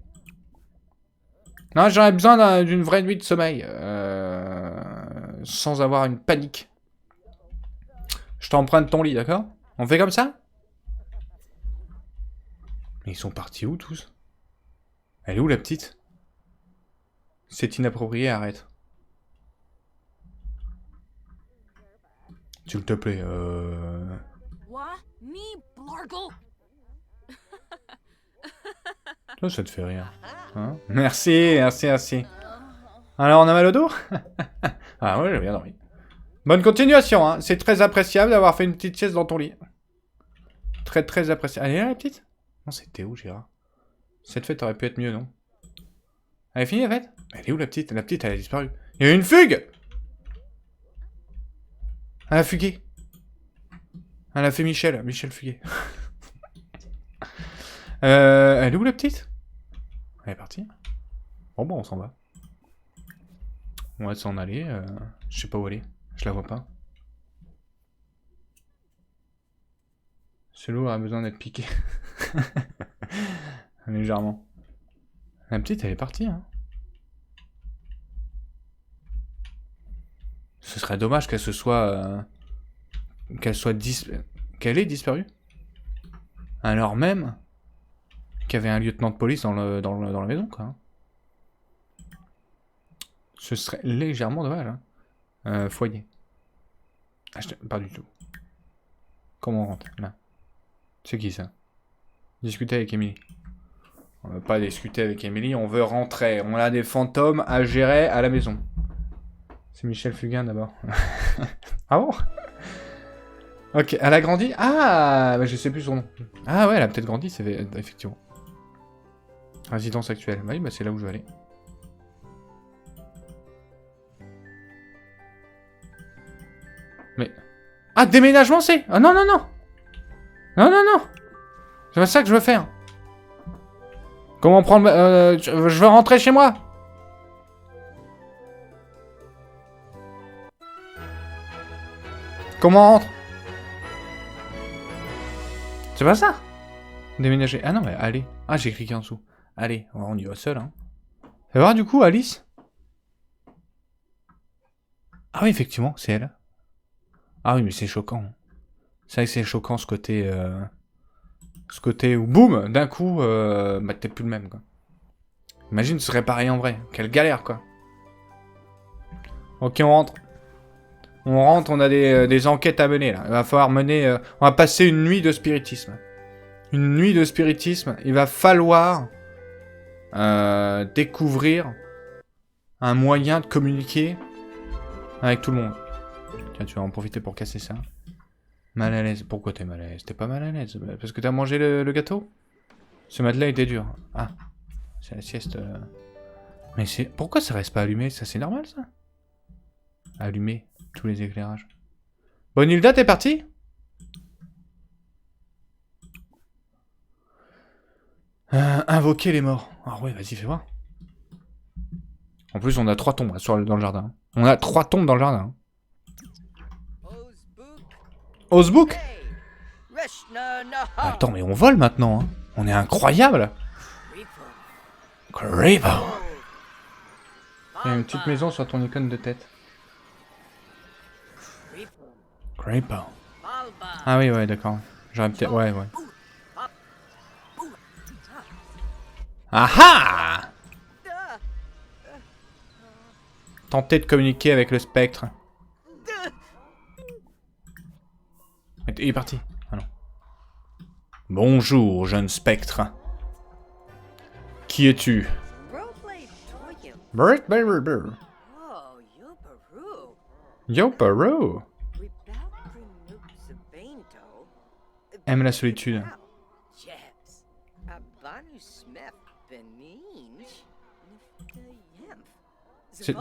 [SPEAKER 1] Non, j'aurais besoin d'une vraie nuit de sommeil. Sans avoir une panique. Je t'emprunte ton lit, d'accord? On fait comme ça? Mais ils sont partis où, tous? Elle est où, la petite? C'est inapproprié, arrête. S'il te plaît, Toi, ça te fait rire. Hein? Merci, merci, merci. Alors, on a mal au dos? Ah ouais, j'ai bien dormi. Bonne continuation, hein. C'est très appréciable d'avoir fait une petite sieste dans ton lit. Très, très appréciable. Elle est là, la petite? Non, c'était où, Gérard? Cette fête aurait pu être mieux, non? Elle est finie, la fête? Elle est où, la petite? La petite, elle a disparu. Il y a eu une fugue! Elle a fugué. Elle a fait Michel. Michel fugué. Elle est où, la petite? Elle est partie. Bon, on s'en va. On va s'en aller. Je sais pas où elle est. Je la vois pas. Ce loup a besoin d'être piqué. Légèrement. La petite, elle est partie, hein. Ce serait dommage qu'elle se soit... qu'elle ait disparu. Alors même qu'il y avait un lieutenant de police dans la maison, quoi. Ce serait légèrement dommage, hein. Foyer. Ah, pas du tout. Comment on rentre, là? C'est qui, ça? Discuter avec Emily. On veut pas discuter avec Emily, on veut rentrer. On a des fantômes à gérer à la maison. C'est Michel Fugain, d'abord. Ah bon? Ok, elle a grandi? Ah, bah, je sais plus son nom. Ah ouais, elle a peut-être grandi, c'est effectivement. Résidence actuelle. Oui, bah c'est là où je vais aller. Mais... Ah, déménagement c'est... Ah non, non, non. Non, non, non. C'est pas ça que je veux faire. Comment prendre... je veux rentrer chez moi. Comment on rentre? C'est pas ça? Déménager. Ah non, mais allez. Ah, j'ai cliqué en dessous. Allez, on y va seul, hein. Fais voir du coup, Alice. Ah oui, effectivement, c'est elle. Ah oui, mais c'est choquant. C'est vrai que c'est choquant ce côté... Ce côté où, boum, d'un coup, bah t'es plus le même, quoi. Imagine, ce serait pareil en vrai. Quelle galère, quoi. Ok, on rentre. On rentre, on a des enquêtes à mener, là. Il va falloir mener... on va passer une nuit de spiritisme. Une nuit de spiritisme. Il va falloir... découvrir... un moyen de communiquer... avec tout le monde. Tiens, tu vas en profiter pour casser ça. Mal à l'aise. Pourquoi t'es mal à l'aise? T'es pas mal à l'aise? Parce que t'as mangé le gâteau? Ce matelas était dur. Ah. C'est la sieste. Mais c'est... Pourquoi ça reste pas allumé? Ça, c'est normal, ça? Allumer tous les éclairages. Bonilda, t'es parti? Invoquer les morts. Ah ouais, vas-y, fais voir. En plus, on a 3 tombes là, dans le jardin. On a 3 tombes dans le jardin. Osbook? Attends, mais on vole maintenant, hein. On est incroyable. Creepo. Il y a une petite maison sur ton icône de tête. Creepo. Ah oui, ouais, d'accord. J'aurais peut-être... Ouais. Ah ah! Tenter de communiquer avec le spectre. Il est parti. Ah non. Bonjour, jeune spectre. Qui es-tu? Yo, Peru. Aime la solitude.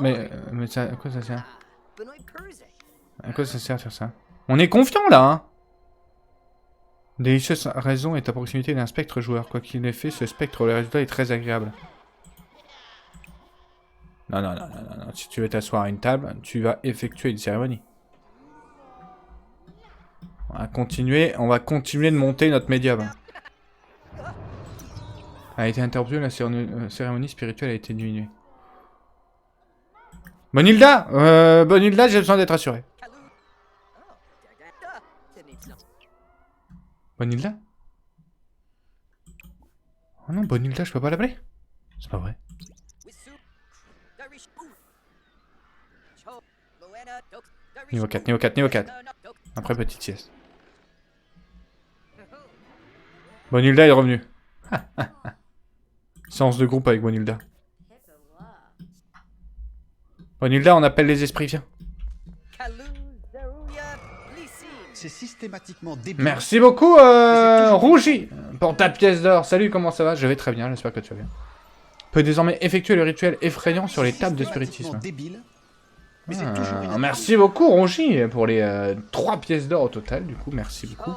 [SPEAKER 1] Mais ça, à quoi ça sert? À quoi ça sert de faire ça? On est confiant là, hein? Délicieuse raison est à proximité d'un spectre joueur. Quoi qu'il ait fait, ce spectre, le résultat est très agréable. Non. Si tu veux t'asseoir à une table, tu vas effectuer une cérémonie. On va continuer de monter notre médium. A été interrompue, la cérémonie spirituelle a été diminuée. Bonilda, j'ai besoin d'être assuré. Bonilda? Oh non, Bonilda, je peux pas l'appeler? C'est pas vrai. Niveau 4, niveau 4, niveau 4. Après, petite sieste. Bonilda est revenu. Séance de groupe avec Bonilda. Bonilda, on appelle les esprits, viens.
[SPEAKER 2] C'est systématiquement débile.
[SPEAKER 1] Merci beaucoup, Rougi, pour ta pièce d'or. Salut, comment ça va? Je vais très bien, j'espère que tu vas bien. Peut désormais effectuer le rituel effrayant sur les tables de spiritisme.
[SPEAKER 2] Débile,
[SPEAKER 1] Merci beaucoup, Rougi, pour les 3 pièces d'or au total, du coup, merci beaucoup.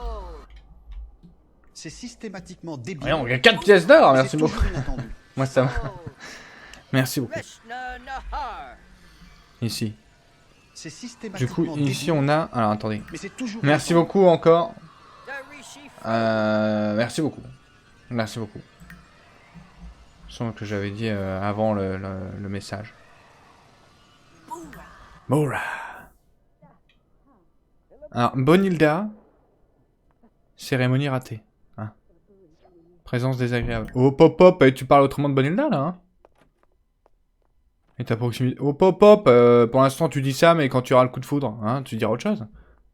[SPEAKER 2] c'est systématiquement débile.
[SPEAKER 1] Voyons, il y a 4 pièces d'or, merci beaucoup.
[SPEAKER 2] Toujours inattendu.
[SPEAKER 1] Moi, ça va. Merci beaucoup. Ici.
[SPEAKER 2] C'est
[SPEAKER 1] Du
[SPEAKER 2] systématiquement
[SPEAKER 1] coup, ici, on a... Alors, attendez.
[SPEAKER 2] Mais c'est toujours
[SPEAKER 1] Merci
[SPEAKER 2] inattendu.
[SPEAKER 1] beaucoup encore. Merci beaucoup. Merci beaucoup. Ce que j'avais dit avant le message. Moura. Alors, Bonilda. Cérémonie ratée. Hein. Présence désagréable. Hop hop hop, et tu parles autrement de Bonilda là hein. Et ta proximité. Hop hop hop, pour l'instant tu dis ça, mais quand tu auras le coup de foudre, hein, tu diras autre chose.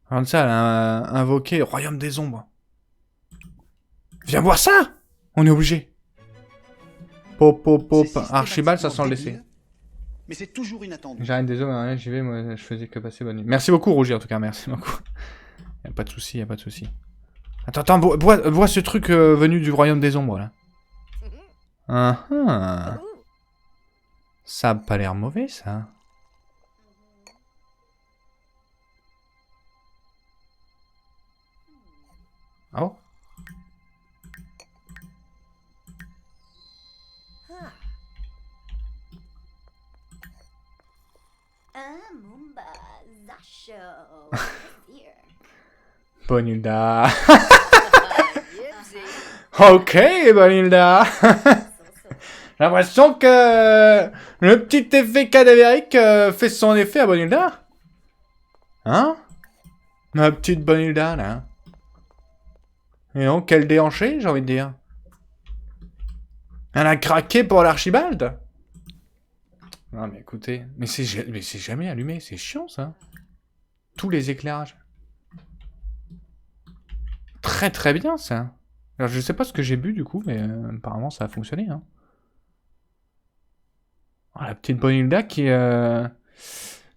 [SPEAKER 1] Regarde ça, elle a invoqué le royaume des ombres. Viens voir ça! On est obligé. Pop pop pop.
[SPEAKER 2] C'est
[SPEAKER 1] Archibald, ça sent le
[SPEAKER 2] débile,
[SPEAKER 1] laisser.
[SPEAKER 2] Mais c'est toujours inattendu.
[SPEAKER 1] J'arrête des hommes, hein, j'y vais, moi je faisais que passer bonne nuit. Merci beaucoup Rougi en tout cas, merci beaucoup. Y'a pas de souci, y'a pas de souci. Attends, attends, bois ce truc venu du royaume des ombres là. Ça a pas l'air mauvais ça. Ah oh? Bonilda. Ok, Bonilda. J'ai l'impression que le petit effet cadavérique fait son effet à Bonilda. Hein? Ma petite Bonilda, là. Et donc, quel déhanché, j'ai envie de dire. Elle a craqué pour l'Archibald. Non, mais écoutez, mais c'est jamais allumé, c'est chiant, ça. Tous les éclairages. Très très bien, ça. Alors, je sais pas ce que j'ai bu, du coup, mais apparemment, ça a fonctionné, hein. Oh, la petite Bonilda qui...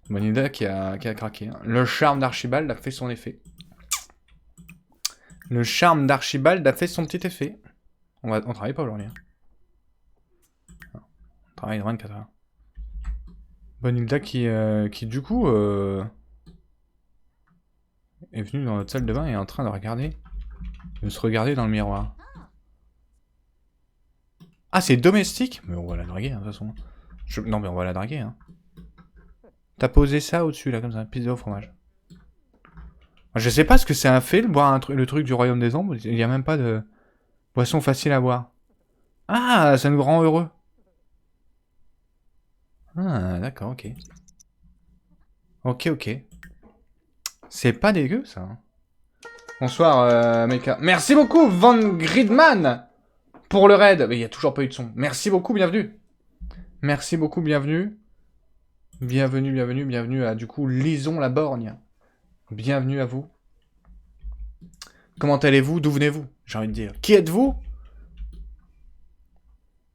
[SPEAKER 1] Bonilda qui a craqué. Hein. Le charme d'Archibald a fait son effet. Le charme d'Archibald a fait son petit effet. On travaille pas aujourd'hui. Hein. On travaille 24 heures. Bonilda qui du coup... est venue dans notre salle de bain et est en train de regarder... De se regarder dans le miroir. Ah, c'est domestique? Mais on va la draguer, hein, de toute façon. Non, mais on va la draguer, hein. T'as posé ça au-dessus, là, comme ça, pizza au fromage. Je sais pas ce que c'est un fait, le truc du royaume des ombres. Il n'y a même pas de boisson facile à boire. Ah, ça nous rend heureux. Ah, d'accord, ok. Ok, ok. C'est pas dégueu, ça. Hein. Bonsoir, Mecha. Merci beaucoup, Van Gridman, pour le raid. Mais il n'y a toujours pas eu de son. Merci beaucoup, bienvenue. Merci beaucoup, bienvenue. Bienvenue à, du coup, Lison la Borgne. Bienvenue à vous. Comment allez-vous? D'où venez-vous? J'ai envie de dire. Qui êtes-vous?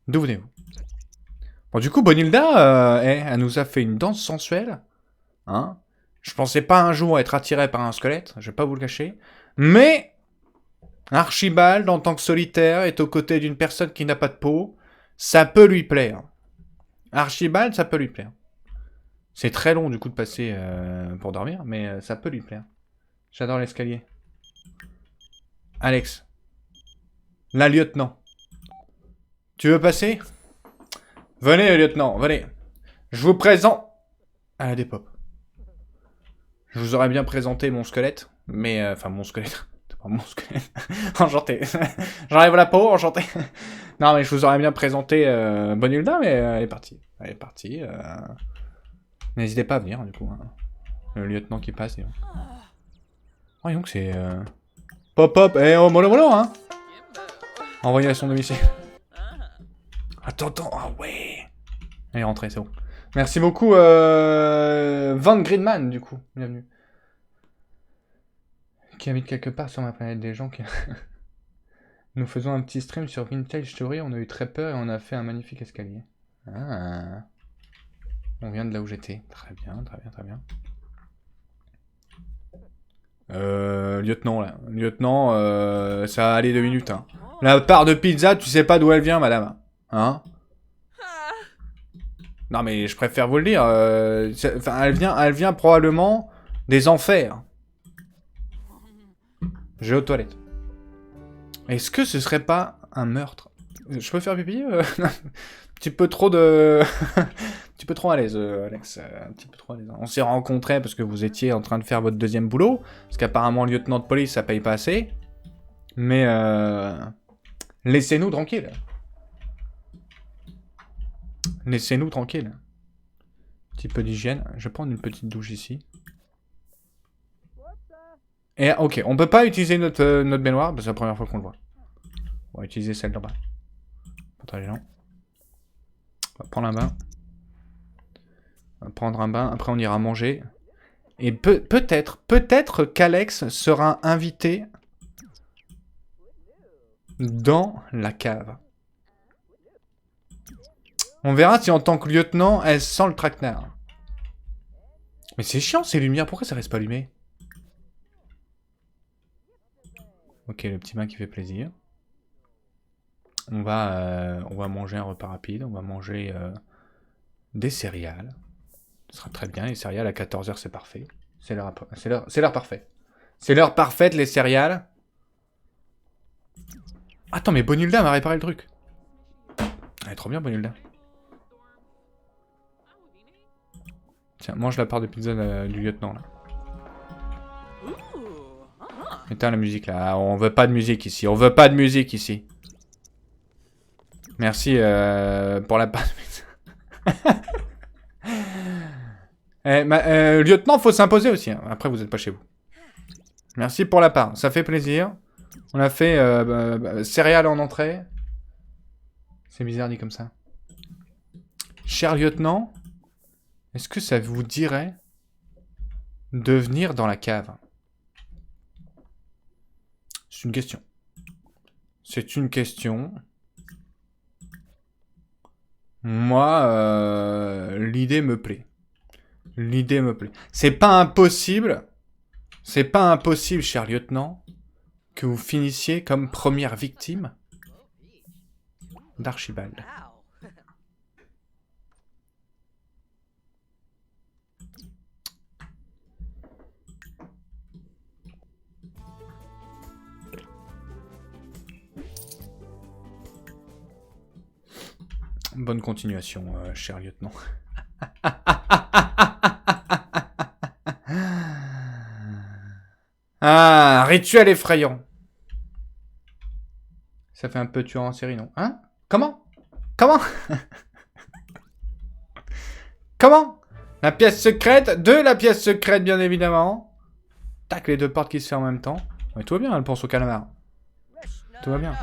[SPEAKER 1] D'où venez-vous? Bon, du coup, Bonilda, elle nous a fait une danse sensuelle. Hein? Je pensais pas un jour être attiré par un squelette, je vais pas vous le cacher. Mais Archibald, en tant que solitaire, est aux côtés d'une personne qui n'a pas de peau. Ça peut lui plaire. Archibald, ça peut lui plaire. C'est très long, du coup, de passer pour dormir, mais ça peut lui plaire. J'adore l'escalier. Alex. La lieutenant. Tu veux passer? Venez, lieutenant, venez. Je vous présente... Ah, des pop. Je vous aurais bien présenté mon squelette, mais... Enfin, mon squelette. C'est pas mon squelette. Enchanté. J'enlève la peau, enchanté. Non, mais je vous aurais bien présenté Bonilda, mais elle est partie. Elle est partie. N'hésitez pas à venir, du coup. Hein. Le lieutenant qui passe. Et... Oh, donc c'est... Pop, pop. Eh, oh, mollo, mollo, hein. Envoyé à son domicile. Attends, attends. Ah ouais. Elle est rentrée, c'est bon. Merci beaucoup, Van Greenman, du coup. Bienvenue. Qui habite quelque part sur ma planète des gens qui... Nous faisons un petit stream sur Vintage Theory, on a eu très peur et on a fait un magnifique escalier. Ah. On vient de là où j'étais. Très bien, très bien, très bien. Lieutenant, là. Lieutenant, ça va aller 2 minutes, hein. La part de pizza, tu sais pas d'où elle vient, madame. Hein? Non, mais je préfère vous le dire. Enfin, elle vient probablement des enfers. Je vais aux toilettes. Est-ce que ce serait pas un meurtre? Je peux faire pipi? Un petit peu trop de... un petit peu trop à l'aise, Alex. Un petit peu trop à l'aise. On s'est rencontrés parce que vous étiez en train de faire votre deuxième boulot. Parce qu'apparemment, le lieutenant de police, ça paye pas assez. Mais laissez-nous tranquille. Laissez-nous tranquille. Un petit peu d'hygiène. Je vais prendre une petite douche ici. Et ok, on peut pas utiliser notre baignoire, parce que c'est la première fois qu'on le voit. On va utiliser celle d'en bas. Pas très gênant. On va prendre un bain. On va prendre un bain, après on ira manger. Et peut-être qu'Alex sera invité dans la cave. On verra si en tant que lieutenant, elle sent le traquenard. Mais c'est chiant ces lumières, pourquoi ça reste pas allumé? Ok, le petit bain qui fait plaisir. On va manger un repas rapide, on va manger des céréales. Ce sera très bien, les céréales à 14 h c'est parfait. C'est l'heure parfaite. C'est l'heure parfaite, les céréales. Attends, mais Bonilda m'a réparé le truc. Elle est trop bien, Bonilda. Tiens, mange la part de pizza du lieutenant, là. Éteins la musique, là. On veut pas de musique ici. On veut pas de musique ici. Merci pour la part de pizza. Lieutenant, faut s'imposer aussi. Hein. Après, vous êtes pas chez vous. Merci pour la part. Ça fait plaisir. On a fait céréales en entrée. C'est bizarre dit comme ça. Cher lieutenant, est-ce que ça vous dirait de venir dans la cave? C'est une question. C'est une question. Moi, l'idée me plaît. L'idée me plaît. C'est pas impossible. C'est pas impossible, cher lieutenant, que vous finissiez comme première victime d'Archibald. Bonne continuation, cher lieutenant. Ah, rituel effrayant. Ça fait un peu tueur en série, non? Hein? Comment? Comment? Comment? La pièce secrète de la pièce secrète, bien évidemment. Tac, les deux portes qui se ferment en même temps. Ouais, tout va bien, elle pense au calamar. Tout va bien.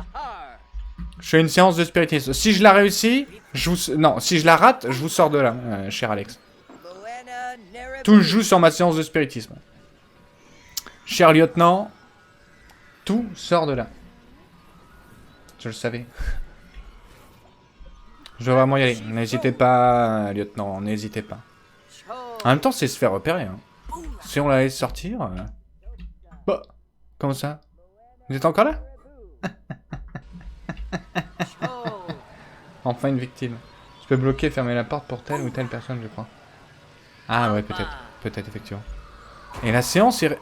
[SPEAKER 1] Je fais une séance de spiritisme. Si je la réussis, je vous... Non, si je la rate, je vous sors de là, cher Alex. Tout joue sur ma séance de spiritisme. Cher lieutenant, tout sort de là. Je le savais. Je dois vraiment y aller. N'hésitez pas, lieutenant, n'hésitez pas. En même temps, c'est se faire repérer. Hein. Si on la laisse sortir... Bah, comment ça? Vous êtes encore là? Enfin une victime. Je peux bloquer et fermer la porte pour telle ou telle personne, je crois. Ah ouais, peut-être. Peut-être, effectivement. Et la séance est...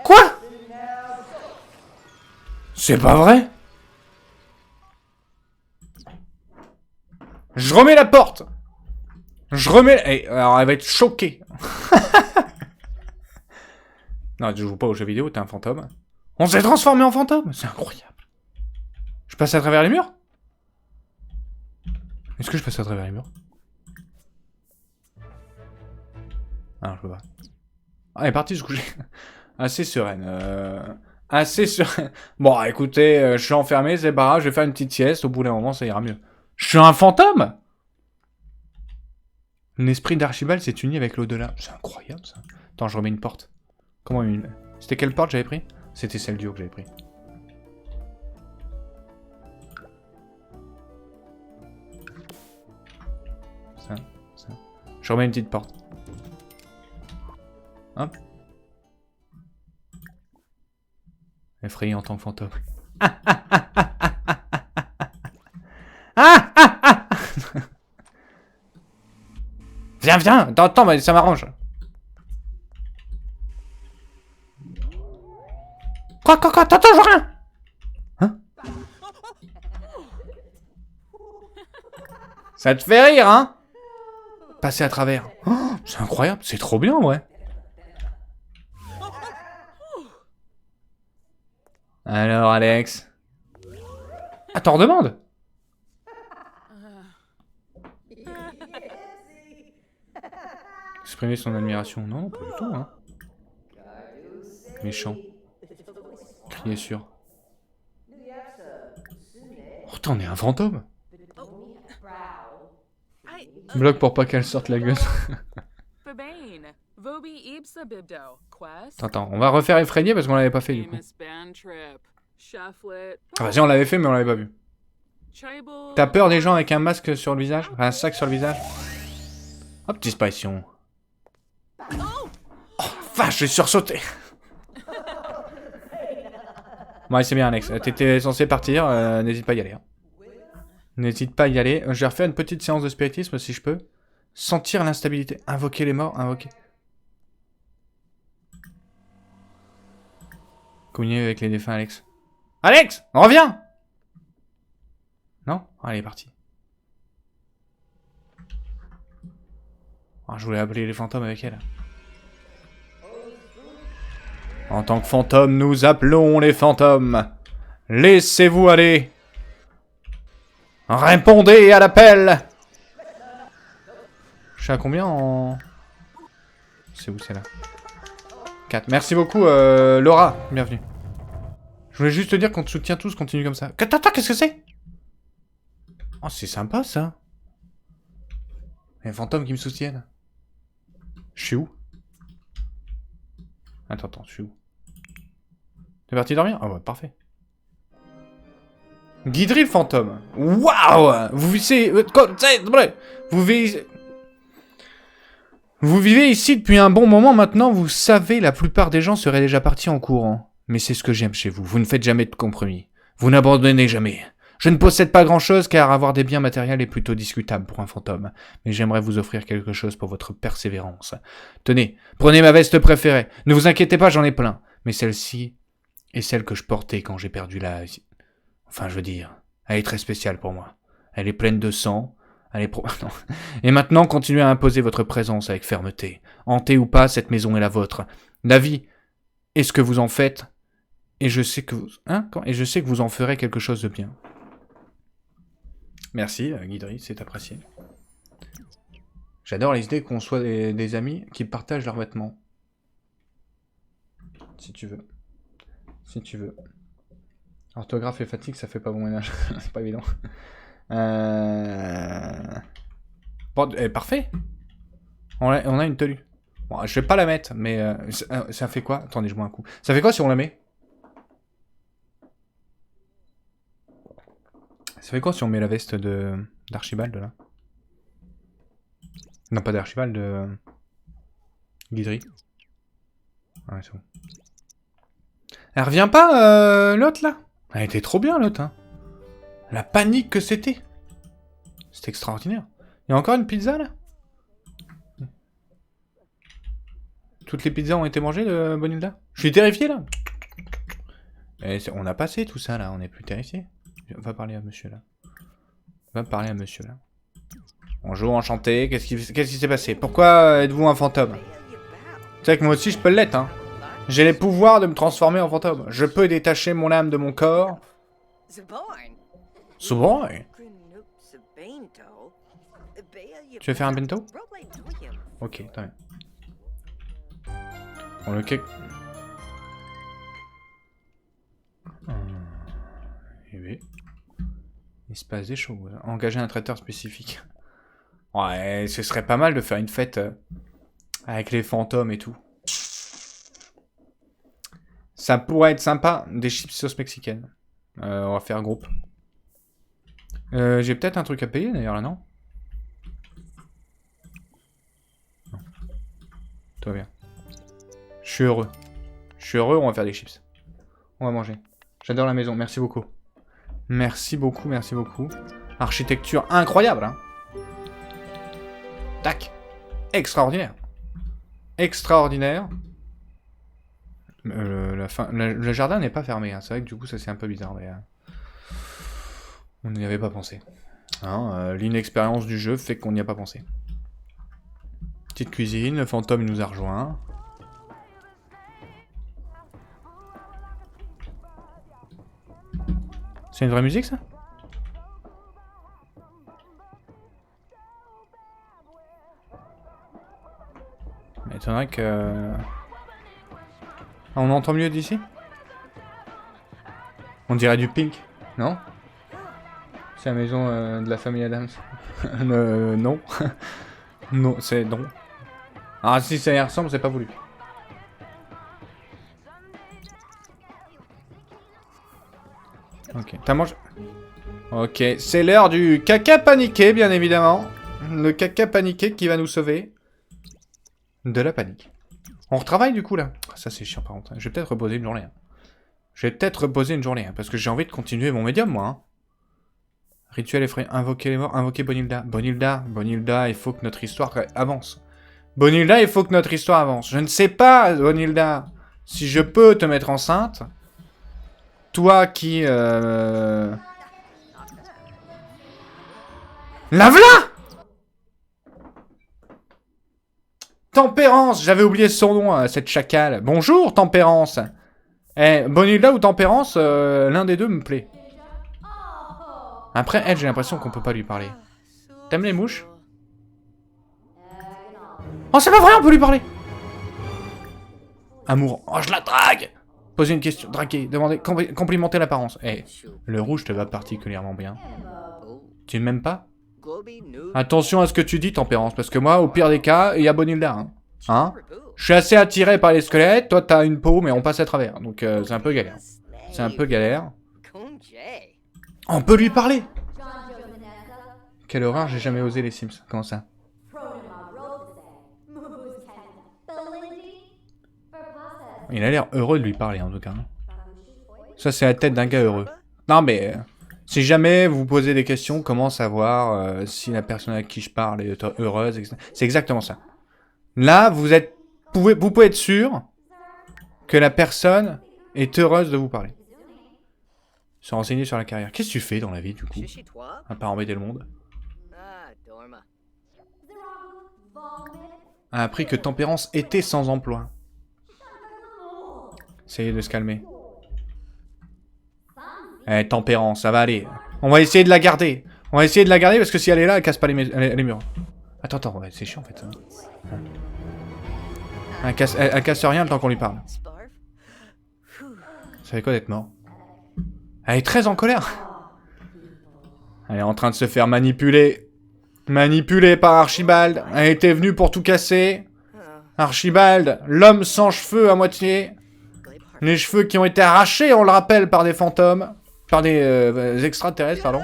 [SPEAKER 1] Quoi? C'est pas vrai? Je remets la porte. Je remets... Et alors, elle va être choquée. Non, tu joues pas aux jeux vidéo, t'es un fantôme. On s'est transformé en fantôme. C'est incroyable. Je passe à travers les murs? Est-ce que je passe à travers les murs? Ah, je peux pas. Ah, elle est partie se coucher. Assez sereine. Assez sereine. Bon, écoutez, je suis enfermé, c'est pas grave, je vais faire une petite sieste. Au bout d'un moment, ça ira mieux. Je suis un fantôme! L'esprit d'Archibald s'est uni avec l'au-delà. C'est incroyable, ça. Attends, je remets une porte. Comment une... C'était quelle porte j'avais pris? C'était celle du haut que j'avais pris. Ça. Je remets une petite porte. Hop. Effrayé en tant que fantôme. Viens, viens. Attends, mais ça m'arrange. Quoi, attends, je vois rien. Hein? Ça te fait rire, hein? Passer à travers. Oh, c'est incroyable, c'est trop bien, ouais. Alors, Alex. Ah, t'en redemandes? Exprimer son admiration. Non, pas du tout, hein. Méchant. Crier sûr. Oh, t'en es un fantôme. Bloque pour pas qu'elle sorte la gueule. Attends, on va refaire effrayer parce qu'on l'avait pas fait du coup. Ah, vas-y, on l'avait fait mais on l'avait pas vu. T'as peur des gens avec un masque sur le visage? Un sac sur le visage? Hop, disparition. Oh, vache, j'ai sursauté. Ouais, c'est bien, Alex. T'étais censé partir, n'hésite pas à y aller. Hein. N'hésite pas à y aller. Je vais refaire une petite séance de spiritisme si je peux. Sentir l'instabilité. Invoquer les morts, invoquer. Communier avec les défunts, Alex. Alex, reviens! Non? Allez, parti. Ah, je voulais appeler les fantômes avec elle. En tant que fantôme, nous appelons les fantômes. Laissez-vous aller. Répondez à l'appel. Je suis à combien en... C'est où, c'est là? 4. Merci beaucoup, Laura. Bienvenue. Je voulais juste te dire qu'on te soutient tous, continue comme ça. Attends, qu'est-ce que c'est? Oh, c'est sympa, ça. Il y a un fantôme qui me soutiennent. Je suis où? Attends, je suis où? T'es parti dormir? Ah ouais, parfait. Guiderie le fantôme. Waouh! Vous vivez... Vous vivez ici depuis un bon moment maintenant, vous savez, la plupart des gens seraient déjà partis en courant. Mais c'est ce que j'aime chez vous, vous ne faites jamais de compromis. Vous n'abandonnez jamais. Je ne possède pas grand-chose car avoir des biens matériels est plutôt discutable pour un fantôme. Mais j'aimerais vous offrir quelque chose pour votre persévérance. Tenez, prenez ma veste préférée. Ne vous inquiétez pas, j'en ai plein. Mais celle-ci est celle que je portais quand j'ai perdu la... Enfin, je veux dire, elle est très spéciale pour moi. Elle est pleine de sang. Elle est non. Et maintenant, continuez à imposer votre présence avec fermeté. Hantée ou pas, cette maison est la vôtre. La vie est ce que vous en faites. Et je sais que vous... Et je sais que vous en ferez quelque chose de bien. Merci, Guidry, c'est apprécié. J'adore les idées qu'on soit des amis qui partagent leurs vêtements. Si tu veux. Si tu veux. Orthographe et fatigue, ça fait pas bon ménage. C'est pas évident. Bon, parfait. On a une tenue. Bon, je vais pas la mettre, mais ça fait quoi? Attendez, je bois un coup. Ça fait quoi si on la met? Ça fait quoi si on met la veste d'Archibald, là? Non, pas d'Archibald, de... Guidry. Ouais, c'est bon. Elle revient pas, l'autre, là? Elle était trop bien, l'autre, hein. La panique que c'était. C'est extraordinaire. Il y a encore une pizza, là? Toutes les pizzas ont été mangées de Bonilda? Je suis terrifié, là. Et on a passé tout ça, là. On est plus terrifié. Va parler à monsieur, là. Va parler à monsieur, là. Bonjour, enchanté. Qu'est-ce qui s'est passé? Pourquoi êtes-vous un fantôme? Tu sais que moi aussi, je peux l'être, hein. J'ai les pouvoirs de me transformer en fantôme. Je peux détacher mon âme de mon corps. Suboy. Tu veux faire un bento? Ok, très bien. Bon, le cake... Eh oui. Il se passe des choses. Engager un traiteur spécifique. Ouais, ce serait pas mal de faire une fête avec les fantômes et tout. Ça pourrait être sympa. Des chips sauce mexicaine. On va faire groupe. J'ai peut-être un truc à payer d'ailleurs là, non? Non. Tout va bien. Je suis heureux. Je suis heureux, on va faire des chips. On va manger. J'adore la maison, merci beaucoup. Merci beaucoup, merci beaucoup. Architecture incroyable, hein. Tac. Extraordinaire. Extraordinaire. Le jardin n'est pas fermé, hein. C'est vrai que du coup ça c'est un peu bizarre, mais... on n'y avait pas pensé. Hein, l'inexpérience du jeu fait qu'on n'y a pas pensé. Petite cuisine, le fantôme il nous a rejoint. C'est une vraie musique ça? Mais étonnerait que... Ah, on entend mieux d'ici? On dirait du Pink, non? C'est la maison de la famille Adams. Non. Non, c'est non. Ah si ça y ressemble, c'est pas voulu. Ok, t'as mangé... Ok, c'est l'heure du caca paniqué, bien évidemment. Le caca paniqué qui va nous sauver de la panique. On retravaille du coup là. Ça c'est chiant par contre. Je vais peut-être reposer une journée. Hein. Je vais peut-être reposer une journée, hein, parce que j'ai envie de continuer mon médium moi. Hein. Rituel effrayant, invoquer les morts, invoquer Bonilda. Bonilda, il faut que notre histoire avance. Bonilda, il faut que notre histoire avance. Je ne sais pas, Bonilda, si je peux te mettre enceinte. Toi qui... La voilà! Tempérance, j'avais oublié son nom, cette chacale. Bonjour, Tempérance. Eh, Bonilda ou Tempérance, l'un des deux me plaît. Après, elle, j'ai l'impression qu'on peut pas lui parler. T'aimes les mouches? Oh, c'est pas vrai, on peut lui parler! Amour. Oh, je la drague! Poser une question, draguer, demander, complimenter l'apparence. Eh, le rouge te va particulièrement bien. Tu ne m'aimes pas? Attention à ce que tu dis, Tempérance, parce que moi, au pire des cas, il y a Bonilda. Hein? Je suis assez attiré par les squelettes, toi t'as une peau, mais on passe à travers. Donc c'est un peu galère. C'est un peu galère. On peut lui parler! Quelle horreur, j'ai jamais osé les Sims. Comment ça? Il a l'air heureux de lui parler en tout cas. Ça c'est la tête d'un gars heureux. Non mais... si jamais vous posez des questions, comment savoir si la personne à qui je parle est heureuse, etc. C'est exactement ça. Là, vous pouvez être sûr que la personne est heureuse de vous parler. Se renseigner sur la carrière. Qu'est-ce que tu fais dans la vie du coup? À part embêter le monde. A appris que Tempérance était sans emploi. Essayez de se calmer. Eh, Tempérance, ça va aller. On va essayer de la garder. On va essayer de la garder parce que si elle est là, elle casse pas les murs. Attends, ouais, c'est chiant en fait. Elle casse rien le temps qu'on lui parle. Ça fait quoi d'être mort? Elle est très en colère. Elle est en train de se faire manipuler. Manipulée par Archibald. Elle était venue pour tout casser. Archibald, l'homme sans cheveux à moitié. Les cheveux qui ont été arrachés, on le rappelle, par des fantômes. Par des extraterrestres, pardon.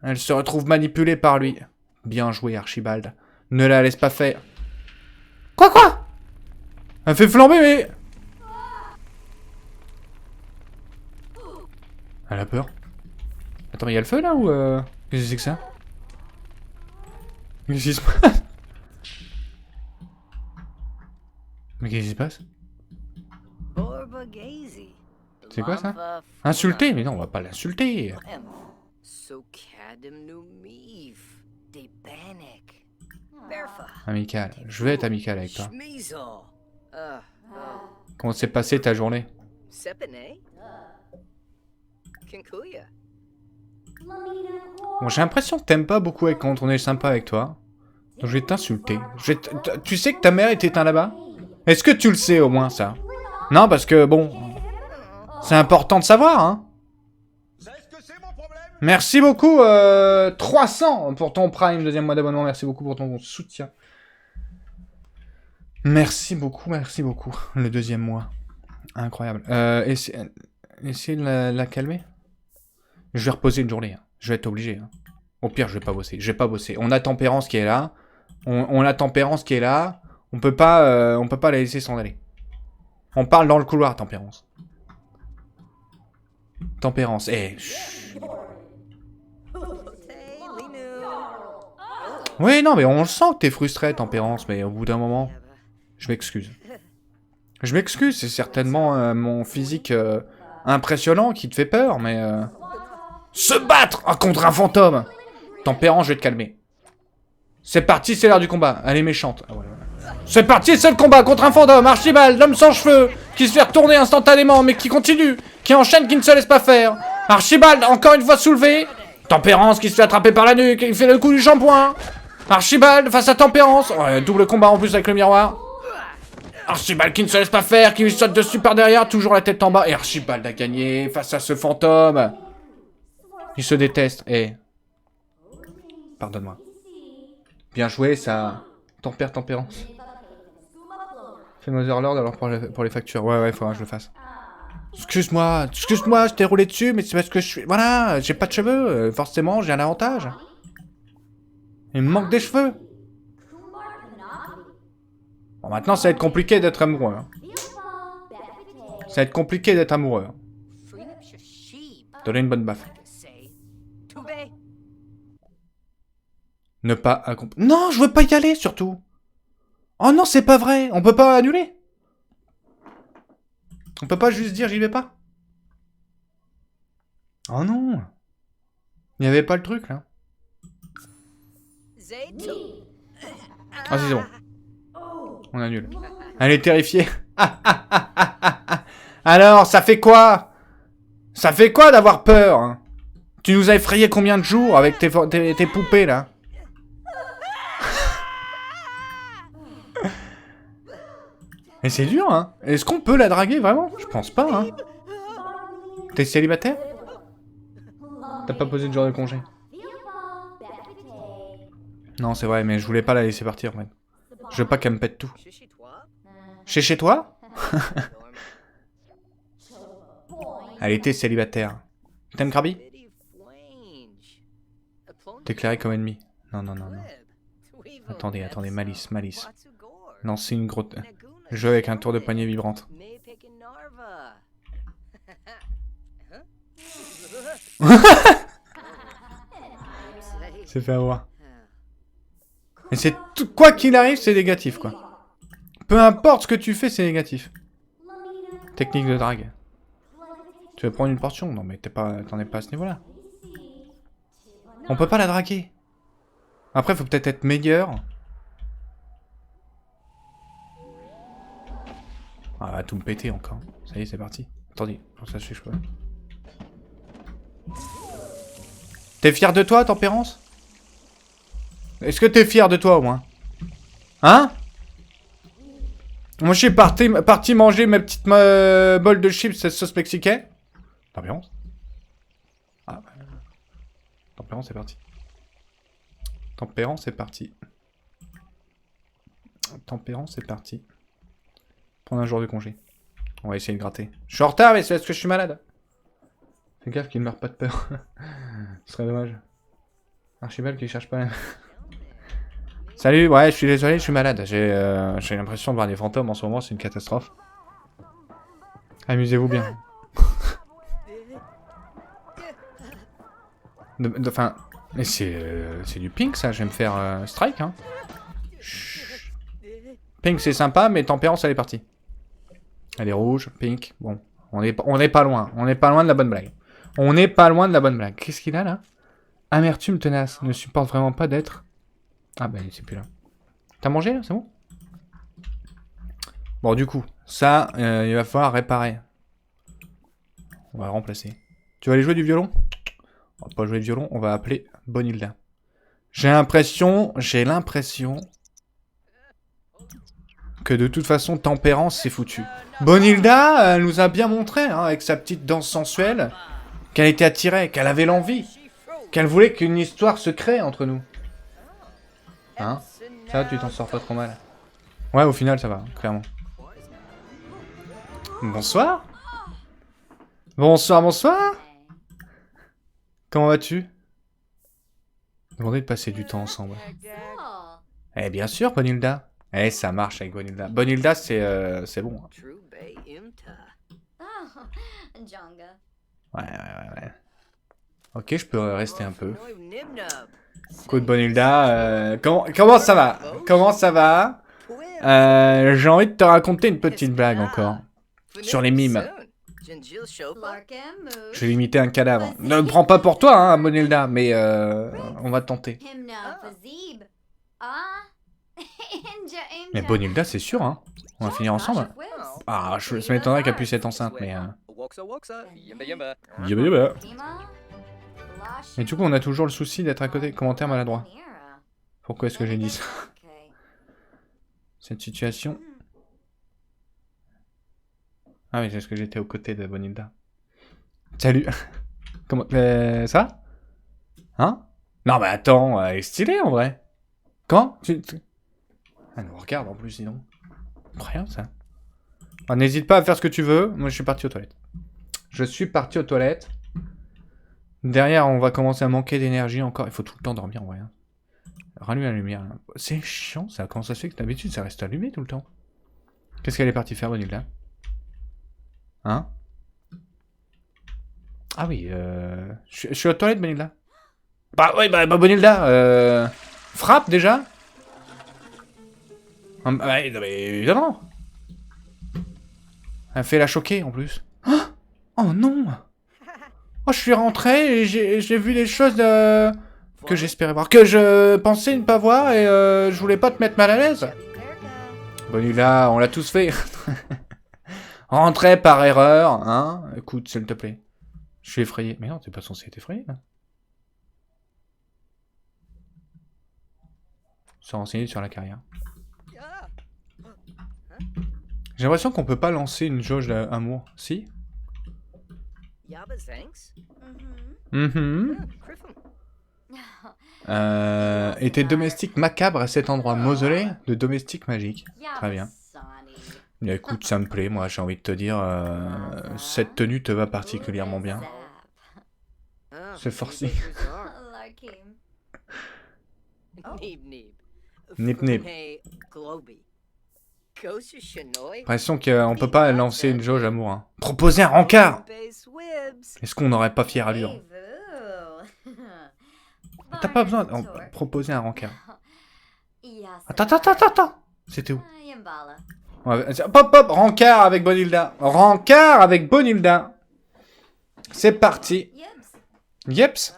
[SPEAKER 1] Elle se retrouve manipulée par lui. Bien joué, Archibald. Ne la laisse pas faire. Quoi? Elle fait flamber, mais... Elle a peur. Attends, mais il y a le feu, là, ou... Qu'est-ce que c'est que ça? Qu'est-ce qui se passe? Mais qu'est-ce qui se passe? C'est quoi ça? Insulter? Mais non, on va pas l'insulter. Amical. Je vais être amical avec toi. Comment s'est passée ta journée? Bon, j'ai l'impression que t'aimes pas beaucoup quand on est sympa avec toi. Donc je vais t'insulter. Tu sais que ta mère est éteinte là-bas? Est-ce que tu le sais au moins ça? Non, parce que bon... C'est important de savoir, hein. Merci beaucoup, 300 pour ton Prime, deuxième mois d'abonnement. Merci beaucoup pour ton soutien. Merci beaucoup, le deuxième mois. Incroyable. Essayez de la calmer. Je vais reposer une journée. Hein. Je vais être obligé. Hein. Au pire, je vais pas bosser. On a Tempérance qui est là. On a Tempérance qui est là. On peut pas la laisser s'en aller. On parle dans le couloir, Tempérance. Tempérance. Eh. Oui, non, mais on le sent que t'es frustré, Tempérance, mais au bout d'un moment, je m'excuse. Je m'excuse, c'est certainement mon physique impressionnant qui te fait peur, mais... Se battre contre un fantôme! Tempérance, je vais te calmer. C'est parti, c'est l'heure du combat. Elle est méchante. Ah, ouais. C'est parti, c'est le combat contre un fantôme, Archibald, l'homme sans cheveux, qui se fait retourner instantanément, mais qui continue, qui enchaîne, qui ne se laisse pas faire. Archibald, encore une fois soulevé. Tempérance qui se fait attraper par la nuque, qui fait le coup du shampoing. Archibald face à Tempérance. Ouais, double combat en plus avec le miroir. Archibald qui ne se laisse pas faire, qui lui saute dessus par derrière, toujours la tête en bas. Et Archibald a gagné face à ce fantôme. Il se déteste. Eh. Pardonne-moi. Bien joué, ça... Tempérance. Fais Motherlord alors pour les factures. Ouais, faudra que je le fasse. Excuse-moi, je t'ai roulé dessus, mais c'est parce que je suis... Voilà, j'ai pas de cheveux, forcément, j'ai un avantage. Il me manque des cheveux. Bon, maintenant, ça va être compliqué d'être amoureux. Hein. Ça va être compliqué d'être amoureux. Hein. Donner une bonne baffe. Ne pas accompagner... Non, je veux pas y aller, surtout. Oh non, c'est pas vrai. On peut pas annuler. On peut pas juste dire j'y vais pas. Oh non. Il n'y avait pas le truc, là. Ah si, c'est bon. On annule. Elle est terrifiée. Alors, ça fait quoi? Ça fait quoi d'avoir peur hein? Tu nous as effrayé combien de jours avec tes poupées, là? Et c'est dur, hein. Est-ce qu'on peut la draguer, vraiment? Je pense pas, hein. T'es célibataire? T'as pas posé de jour de congé? Non, c'est vrai, mais je voulais pas la laisser partir, en fait. Je veux pas qu'elle me pète tout. Chez toi? Elle était célibataire. T'aimes Krabi? Déclaré comme ennemi. Non. Attendez, malice. Lancer une grotte... Jeu avec un tour de poignée vibrante. C'est fait avoir. Et c'est tout... Quoi qu'il arrive, c'est négatif, quoi. Peu importe ce que tu fais, c'est négatif. Technique de drague. Tu veux prendre une portion? Non, mais t'en es pas à ce niveau-là. On peut pas la draguer. Après, faut peut-être être meilleur. Ah, va tout me péter encore. Ça y est, c'est parti. Attendez, pour ça, je peux. T'es fier de toi, Tempérance? Est-ce que t'es fier de toi, au moins? Hein? Moi, je suis parti manger ma petite bol de chips, cette sauce mexicaine. Tempérance? Ah, bah... Tempérance, c'est parti. Tempérance, c'est parti. Prendre un jour de congé. On va essayer de gratter. Je suis en retard, mais c'est parce que je suis malade. Fais gaffe qu'il ne meurt pas de peur. Ce serait dommage. Archibald qui cherche pas... Salut, ouais, je suis désolé, je suis malade. J'ai l'impression de voir des fantômes en ce moment, c'est une catastrophe. Amusez-vous bien. Enfin... Mais c'est du pink, ça. Je vais me faire strike, hein. Chut. Pink, c'est sympa, mais Tempérance, elle est partie. Elle est rouge, pink. Bon, on est pas loin. On n'est pas loin de la bonne blague. Qu'est-ce qu'il a, là? Amertume tenace. Ne supporte vraiment pas d'être... Ah, bah, c'est plus là. T'as mangé, là? C'est bon? Bon, du coup, ça, il va falloir réparer. On va remplacer. Tu vas aller jouer du violon? On va pas jouer de violon, on va appeler Bonilda. J'ai l'impression que de toute façon, Tempérance, c'est foutu. Bonilda, elle nous a bien montré, hein, avec sa petite danse sensuelle, qu'elle était attirée, qu'elle avait l'envie, qu'elle voulait qu'une histoire se crée entre nous. Hein? Ça, tu t'en sors pas trop mal. Ouais, au final, ça va, clairement. Bonsoir. Bonsoir, bonsoir. Comment vas-tu? Demandez de passer du temps ensemble. Eh bien sûr, Bonilda. Eh, ça marche avec Bonilda. Bonilda, c'est bon. Hein. Ouais. Ok, je peux rester un peu. Écoute, Bonilda, comment ça va? Comment ça va? J'ai envie de te raconter une petite blague encore. Sur les mimes. Je vais imiter un cadavre. Ne me prends pas pour toi, hein, Bonilda, mais on va tenter. Mais Bonilda, c'est sûr, hein. On va finir ensemble. Ah, ça m'étonnerait qu'elle puisse être enceinte, mais... Yaba yaba. Et du coup, on a toujours le souci d'être à côté. Commentaire maladroit. Pourquoi est-ce que j'ai dit ça? Cette situation... Ah oui, c'est parce que j'étais aux côtés de Bonilda. Salut. Comment... ça? Hein? Non, mais attends, elle est stylée, en vrai. Quand? Elle nous regarde, en plus, sinon. Incroyable, ça. Ah, n'hésite pas à faire ce que tu veux. Moi, je suis parti aux toilettes. Je suis parti aux toilettes. Derrière, on va commencer à manquer d'énergie encore. Il faut tout le temps dormir, en vrai. Hein. Rallume la lumière. Là. C'est chiant, ça. Comment ça se fait que d'habitude, ça reste allumé tout le temps? Qu'est-ce qu'elle est partie faire, Bonilda? Hein? Ah oui, je suis aux toilettes, Bonilda. Bah oui, bah Bonilda, frappe déjà. Bah, non, mais évidemment. Elle fait la choquer en plus. Oh non. Oh, je suis rentré et j'ai vu des choses que j'espérais voir. Que je pensais ne pas voir et je voulais pas te mettre mal à l'aise. Bonilda, on l'a tous fait. Rentrer par erreur, hein. Écoute, s'il te plaît. Je suis effrayé. Mais non, t'es pas censé être effrayé, là. Se renseigner sur la carrière. J'ai l'impression qu'on peut pas lancer une jauge d'amour. Si? Était domestique macabre à cet endroit. Mausolée de domestique magique. Très bien. Écoute, ça me plaît, moi, j'ai envie de te dire, cette tenue te va particulièrement bien. C'est forcé. Nip nip. L'impression qu'on peut pas lancer une jauge amour. Hein. Proposer un rencard. Est-ce qu'on n'aurait pas fière allure? T'as pas besoin de proposer un rencard. Attends. C'était où? Pop, rencard avec Bonilda. Rencard avec Bonilda. C'est parti. Yeps.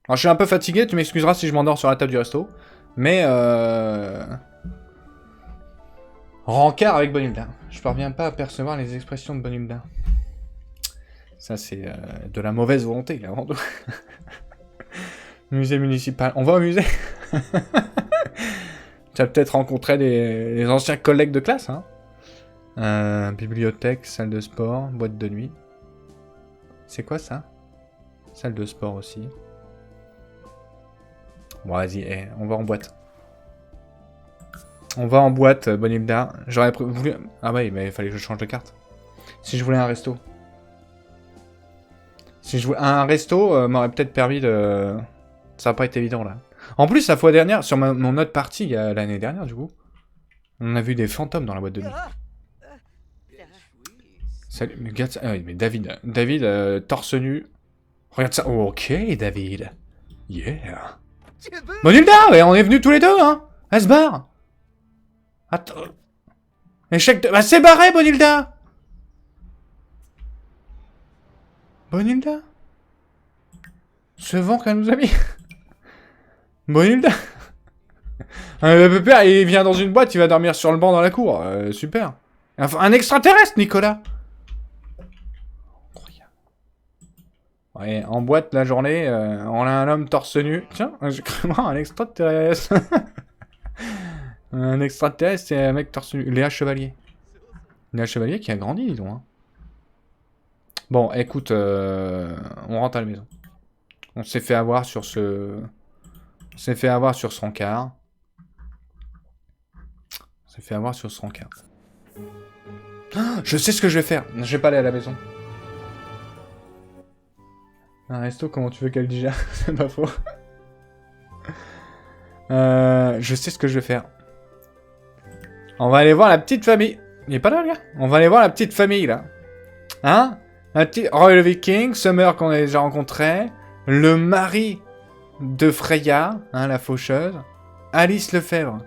[SPEAKER 1] Alors, je suis un peu fatigué, tu m'excuseras si je m'endors sur la table du resto. Mais rencard avec Bonilda. Je parviens pas à percevoir les expressions de Bonilda. Ça, c'est de la mauvaise volonté, là, avant tout. Musée municipal. On va au musée. Tu as peut-être rencontré des anciens collègues de classe, hein. Bibliothèque, salle de sport, boîte de nuit. C'est quoi ça? Salle de sport aussi. Bon, vas-y, on va en boîte. On va en boîte, Bonilda. J'aurais voulu... Ah ouais, mais il fallait que je change de carte. Si je voulais un resto. Si je voulais un resto, m'aurait peut-être permis de... Ça va pas être évident, là. En plus, la fois dernière, sur mon autre partie, l'année dernière, du coup, on a vu des fantômes dans la boîte de nuit. Salut, regarde ça. Ah oui, mais David. David, torse nu. Regarde ça. Oh, ok, David. Yeah. Bonilda, ouais, on est venus tous les deux, hein. Elle se barre. Attends. Échec de... Bah, c'est barré, Bonilda. Bonilda. Ce vent qu'elle nous a mis. Bonilda. Le pépère, il vient dans une boîte, il va dormir sur le banc dans la cour. Super. Enfin, un extraterrestre, Nicolas. Incroyable. Ouais, en boîte la journée, on a un homme torse nu. Tiens, j'ai cru voir un extraterrestre. Un extraterrestre, c'est un mec torse nu. Léa Chevalier. Léa Chevalier qui a grandi, dis donc. Hein. Bon, écoute, on rentre à la maison. On s'est fait avoir sur ce... On s'est fait avoir sur ce rencard. On s'est fait avoir sur ce rencard. Ah, je sais ce que je vais faire. Je vais pas aller à la maison. Un resto, comment tu veux qu'elle digère? C'est pas faux. Je sais ce que je vais faire. On va aller voir la petite famille. Il est pas là, le gars? On va aller voir la petite famille, là. Hein? La petite Roy le Viking, Summer qu'on a déjà rencontré, le mari de Freya, hein, la faucheuse, Alice Lefebvre.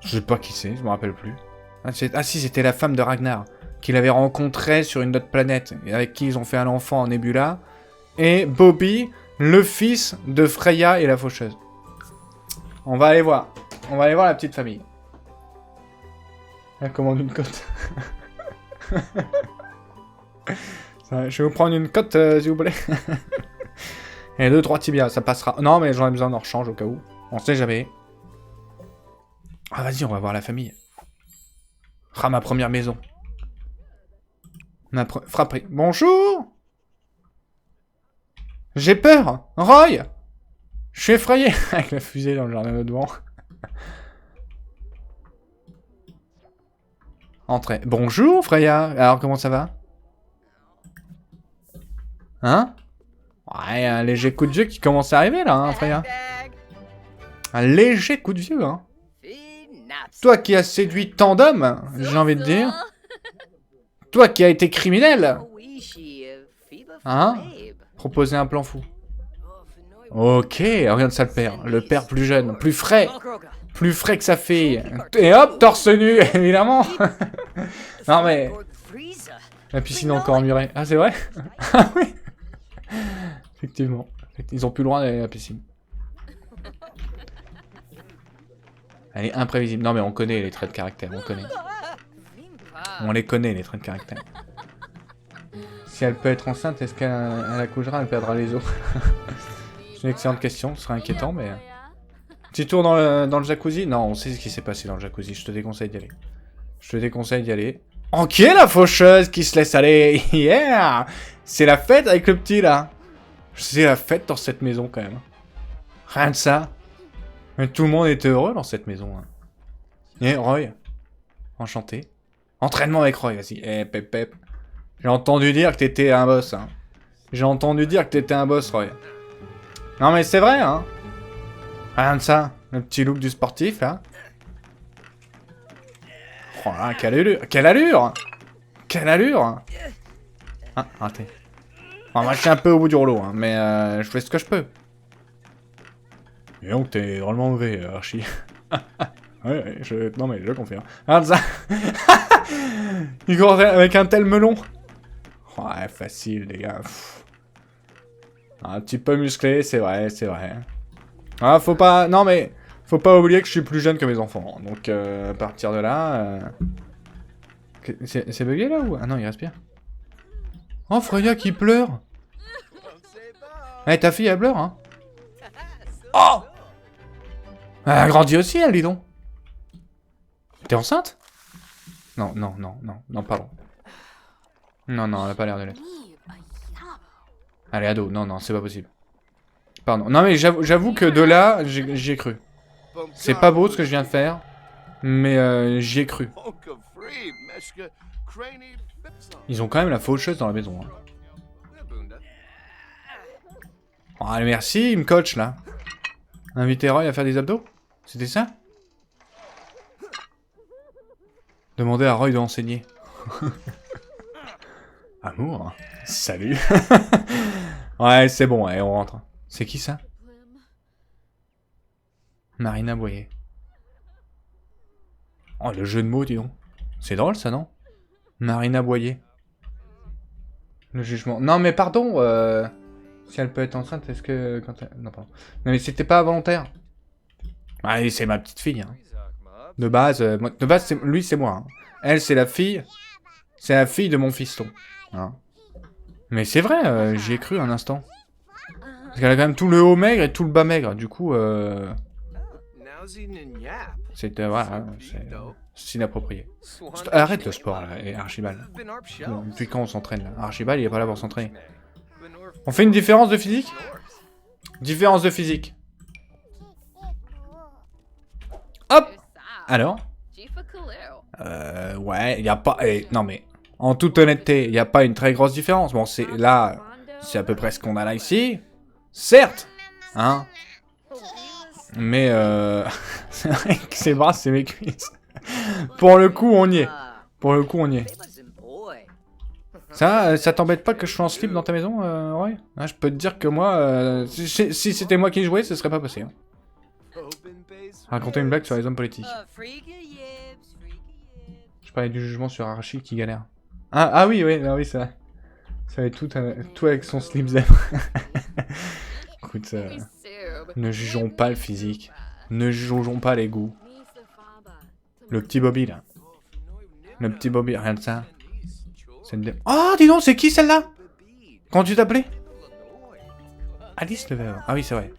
[SPEAKER 1] Je sais pas qui c'est, je me rappelle plus. Ah si, c'était la femme de Ragnar, qu'il avait rencontrée sur une autre planète, et avec qui ils ont fait un enfant en Nebula. Et Bobby, le fils de Freya et la faucheuse. On va aller voir. On va aller voir la petite famille. Elle commande une côte. Je vais vous prendre une côte, s'il vous plaît. Et 2-3 tibias, ça passera. Non, mais j'en ai besoin d'en rechange au cas où. On sait jamais. Ah, vas-y, on va voir la famille. Ah, ma première maison. Frapperie. Bonjour! J'ai peur! Roy! Je suis effrayé! Avec la fusée dans le jardin de devant. Entrez. Bonjour, Freya! Alors, comment ça va? Hein? Ouais, un léger coup de vieux qui commence à arriver, là, hein, Freya? Un léger coup de vieux, hein? Toi qui as séduit tant d'hommes, j'ai envie de dire. Toi qui as été criminel. Hein? Proposer un plan fou. Ok, regarde ça le père. Le père plus jeune, plus frais. Plus frais que sa fille. Et hop, torse nu, évidemment. Non mais... La piscine est encore murée. Ah, c'est vrai? Ah oui. Effectivement. Ils ont plus le droit d'aller à la piscine. Elle est imprévisible. Non mais on connaît les traits de caractère, on connaît. On les connaît les traits de caractère. Si elle peut être enceinte, est-ce qu'elle accouchera, elle perdra les os? C'est une excellente question, ce serait inquiétant mais... Petit tour dans le jacuzzi? Non, on sait ce qui s'est passé dans le jacuzzi, je te déconseille d'y aller. Je te déconseille d'y aller. Oh, qui est la faucheuse qui se laisse aller? Yeah! C'est la fête avec le petit là. C'est la fête dans cette maison quand même. Rien de ça. Mais tout le monde est heureux dans cette maison. Hein. Et Roy. Enchanté. Entraînement avec Roy, vas-y. Eh, pep pep. J'ai entendu dire que t'étais un boss. Hein. J'ai entendu dire que t'étais un boss, Roy. Non mais c'est vrai, hein. Rien de ça. Le petit look du sportif, là. Oh là, quelle allure. Quelle allure. Quelle allure. Ah, raté. Bon, moi, je suis un peu au bout du rouleau, hein, mais je fais ce que je peux. Et donc, t'es drôlement mauvais, Archie. Ouais, non mais je confirme. Regarde ça. Il court avec un tel melon. Ouais, facile, les gars. Pff. Un petit peu musclé, c'est vrai, c'est vrai. Ah, faut pas... Non, mais... Faut pas oublier que je suis plus jeune que mes enfants. Donc, à partir de là... C'est bugué, là, ou... Ah non, il respire. Oh, Freya qui pleure. Eh, ta fille, elle pleure, hein. Oh! Elle a grandi aussi, elle, dis donc. T'es enceinte? Non, non, non, non, non, pardon. Non, non, elle a pas l'air de l'être. Elle est ado, non, non, c'est pas possible. Pardon. Non, mais j'avoue que de là, j'y ai cru. C'est pas beau ce que je viens de faire, mais j'y ai cru. Ils ont quand même la faucheuse dans la maison. Hein. Oh, allez, merci, il me coach, là. Inviter Roy à faire des abdos? C'était ça? Demandez à Roy de enseigner. Amour. Salut. Ouais, c'est bon, ouais, on rentre. C'est qui ça? Marina Boyer. Oh, le jeu de mots, dis donc. C'est drôle, ça, non? Marina Boyer. Le jugement. Non, mais pardon, si elle peut être enceinte, est-ce que... Quand elle... Non, pardon. Non, mais c'était pas volontaire. Allez, c'est ma petite fille. Hein. De base, lui, c'est moi. Hein. Elle, c'est la fille. C'est la fille de mon fiston. Hein. Mais c'est vrai, j'y ai cru un instant. Parce qu'elle a quand même tout le haut maigre et tout le bas maigre. Du coup, C'est voilà, c'est inapproprié. Arrête le sport là, et Archibald. Bon, depuis quand on s'entraîne là? Archibald il est pas là pour s'entraîner. On fait une différence de physique? Différence de physique. Hop! Alors? Ouais, il y a pas... non mais, en toute honnêteté, il n'y a pas une très grosse différence. Bon, c'est là, c'est à peu près ce qu'on a là ici. Certes! Hein? Mais c'est vrai que ses bras, c'est mes cuisses. Pour le coup, on y est. Pour le coup, on y est. Ça t'embête pas que je sois en slip dans ta maison, ouais? Hein, je peux te dire que moi, si c'était moi qui jouais, ce serait pas passé. Hein. Raconter une blague sur les hommes politiques. Je parlais du jugement sur Archie qui galère. Ah oui, oui, c'est vrai. Ça va être tout avec son slip zèbre. Écoute, ne jugeons pas le physique. Ne jugeons pas les goûts. Le petit Bobby, là. Le petit Bobby, regarde ça. Oh, dis donc, c'est qui celle-là? Comment tu t'appelais? Alice Lefebvre. Ah oui, c'est vrai.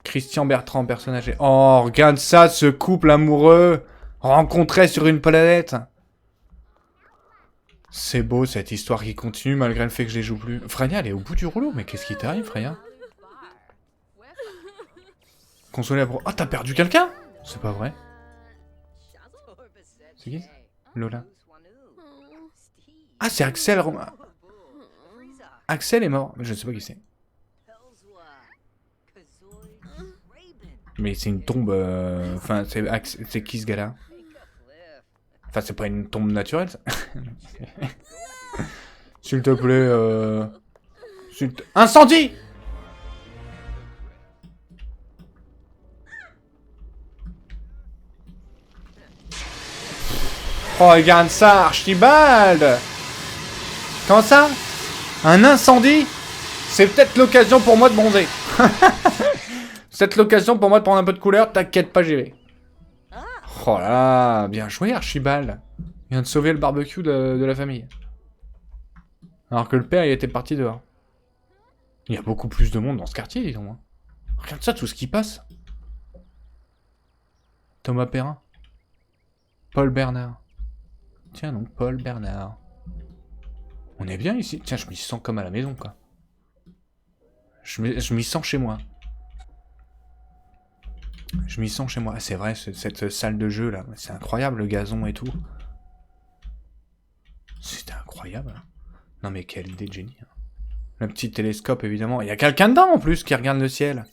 [SPEAKER 1] Christian Bertrand, personnage. Oh, regarde ça, ce couple amoureux rencontré sur une planète. C'est beau, cette histoire qui continue malgré le fait que je les joue plus. Freya, elle est au bout du rouleau. Mais qu'est-ce qui t'arrive, Freya? Consoler la... Oh, t'as perdu quelqu'un? C'est pas vrai. C'est qui? Lola. Ah, c'est Axel. Axel est mort. Mais je sais pas qui c'est. Mais c'est une tombe... Enfin, c'est qui ce gars-là? Enfin, c'est pas une tombe naturelle, ça. S'il te plaît, Incendie! Oh, regarde ça, Archibald! Comment ça? Un incendie? C'est peut-être l'occasion pour moi de bronzer. C'est l'occasion pour moi de prendre un peu de couleur. T'inquiète pas, j'y vais. Oh là là, bien joué, Archibald. Il vient de sauver le barbecue de la famille. Alors que le père, il était parti dehors. Il y a beaucoup plus de monde dans ce quartier, dis donc. Regarde ça, tout ce qui passe. Thomas Perrin. Paul Bernard. Tiens donc, Paul Bernard. On est bien ici. Tiens, je m'y sens comme à la maison, quoi. Je m'y sens chez moi. Je m'y sens chez moi. C'est vrai, cette salle de jeu, là. C'est incroyable, le gazon et tout. C'était incroyable. Non, mais quelle idée de génie. Le petit télescope, évidemment. Il y a quelqu'un dedans, en plus, qui regarde le ciel.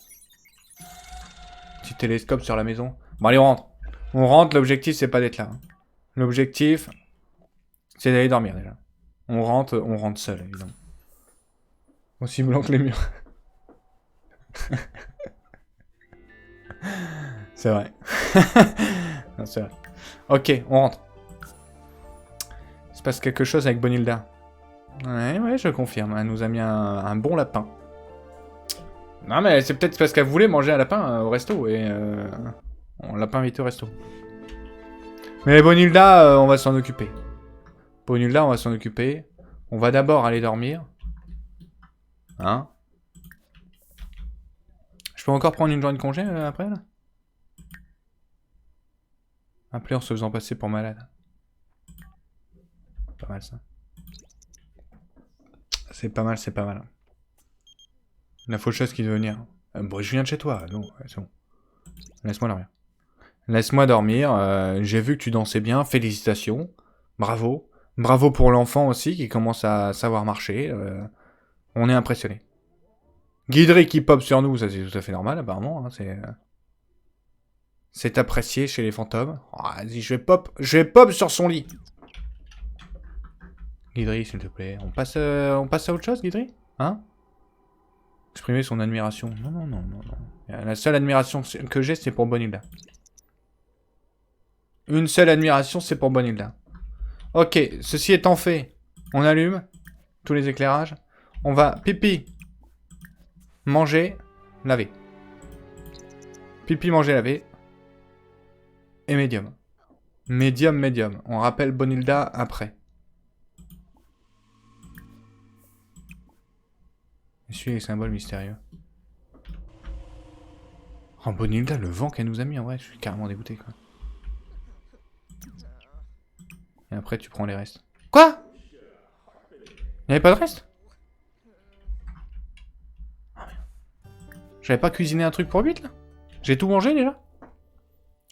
[SPEAKER 1] Petit télescope sur la maison. Bon, allez, on rentre. On rentre, l'objectif, c'est pas d'être là. L'objectif, c'est d'aller dormir, déjà. On rentre seul, évidemment. Aussi blanc que les murs. C'est vrai. Non, c'est vrai. Ok, on rentre. Il se passe quelque chose avec Bonilda. Ouais, je confirme. Elle nous a mis un bon lapin. Non, mais c'est peut-être parce qu'elle voulait manger un lapin au resto. Et on l'a pas invité au resto. Mais Bonilda, on va s'en occuper. Bonilda, on va s'en occuper. On va d'abord aller dormir. Hein? Je peux encore prendre une journée de congé après, là? Appeler en se faisant passer pour malade. Pas mal, ça. C'est pas mal, c'est pas mal. La faucheuse qui veut venir. Bon, je viens de chez toi. Non, c'est bon. Laisse-moi dormir. Laisse-moi dormir. J'ai vu que tu dansais bien. Félicitations. Bravo. Bravo pour l'enfant aussi qui commence à savoir marcher. On est impressionnés. Guidry qui pop sur nous, ça c'est tout à fait normal apparemment. Hein, c'est apprécié chez les fantômes. Oh, vas-y, je vais pop sur son lit. Guidry, s'il te plaît. On passe à autre chose, Guidry? Hein? Exprimer son admiration. Non. La seule admiration que j'ai, c'est pour Bonilda. Une seule admiration, c'est pour Bonilda. Ok, ceci étant fait, on allume tous les éclairages. On va pipi, manger, laver. Pipi, manger, laver. Et médium. Médium. On rappelle Bonilda après. Je suis les symboles mystérieux. Oh, Bonilda, le vent qu'elle nous a mis, en vrai, je suis carrément dégoûté, quoi. Et après, tu prends les restes. Quoi? Y'avait pas de reste? Ah, merde. J'avais pas cuisiné un truc pour 8, là? J'ai tout mangé, déjà?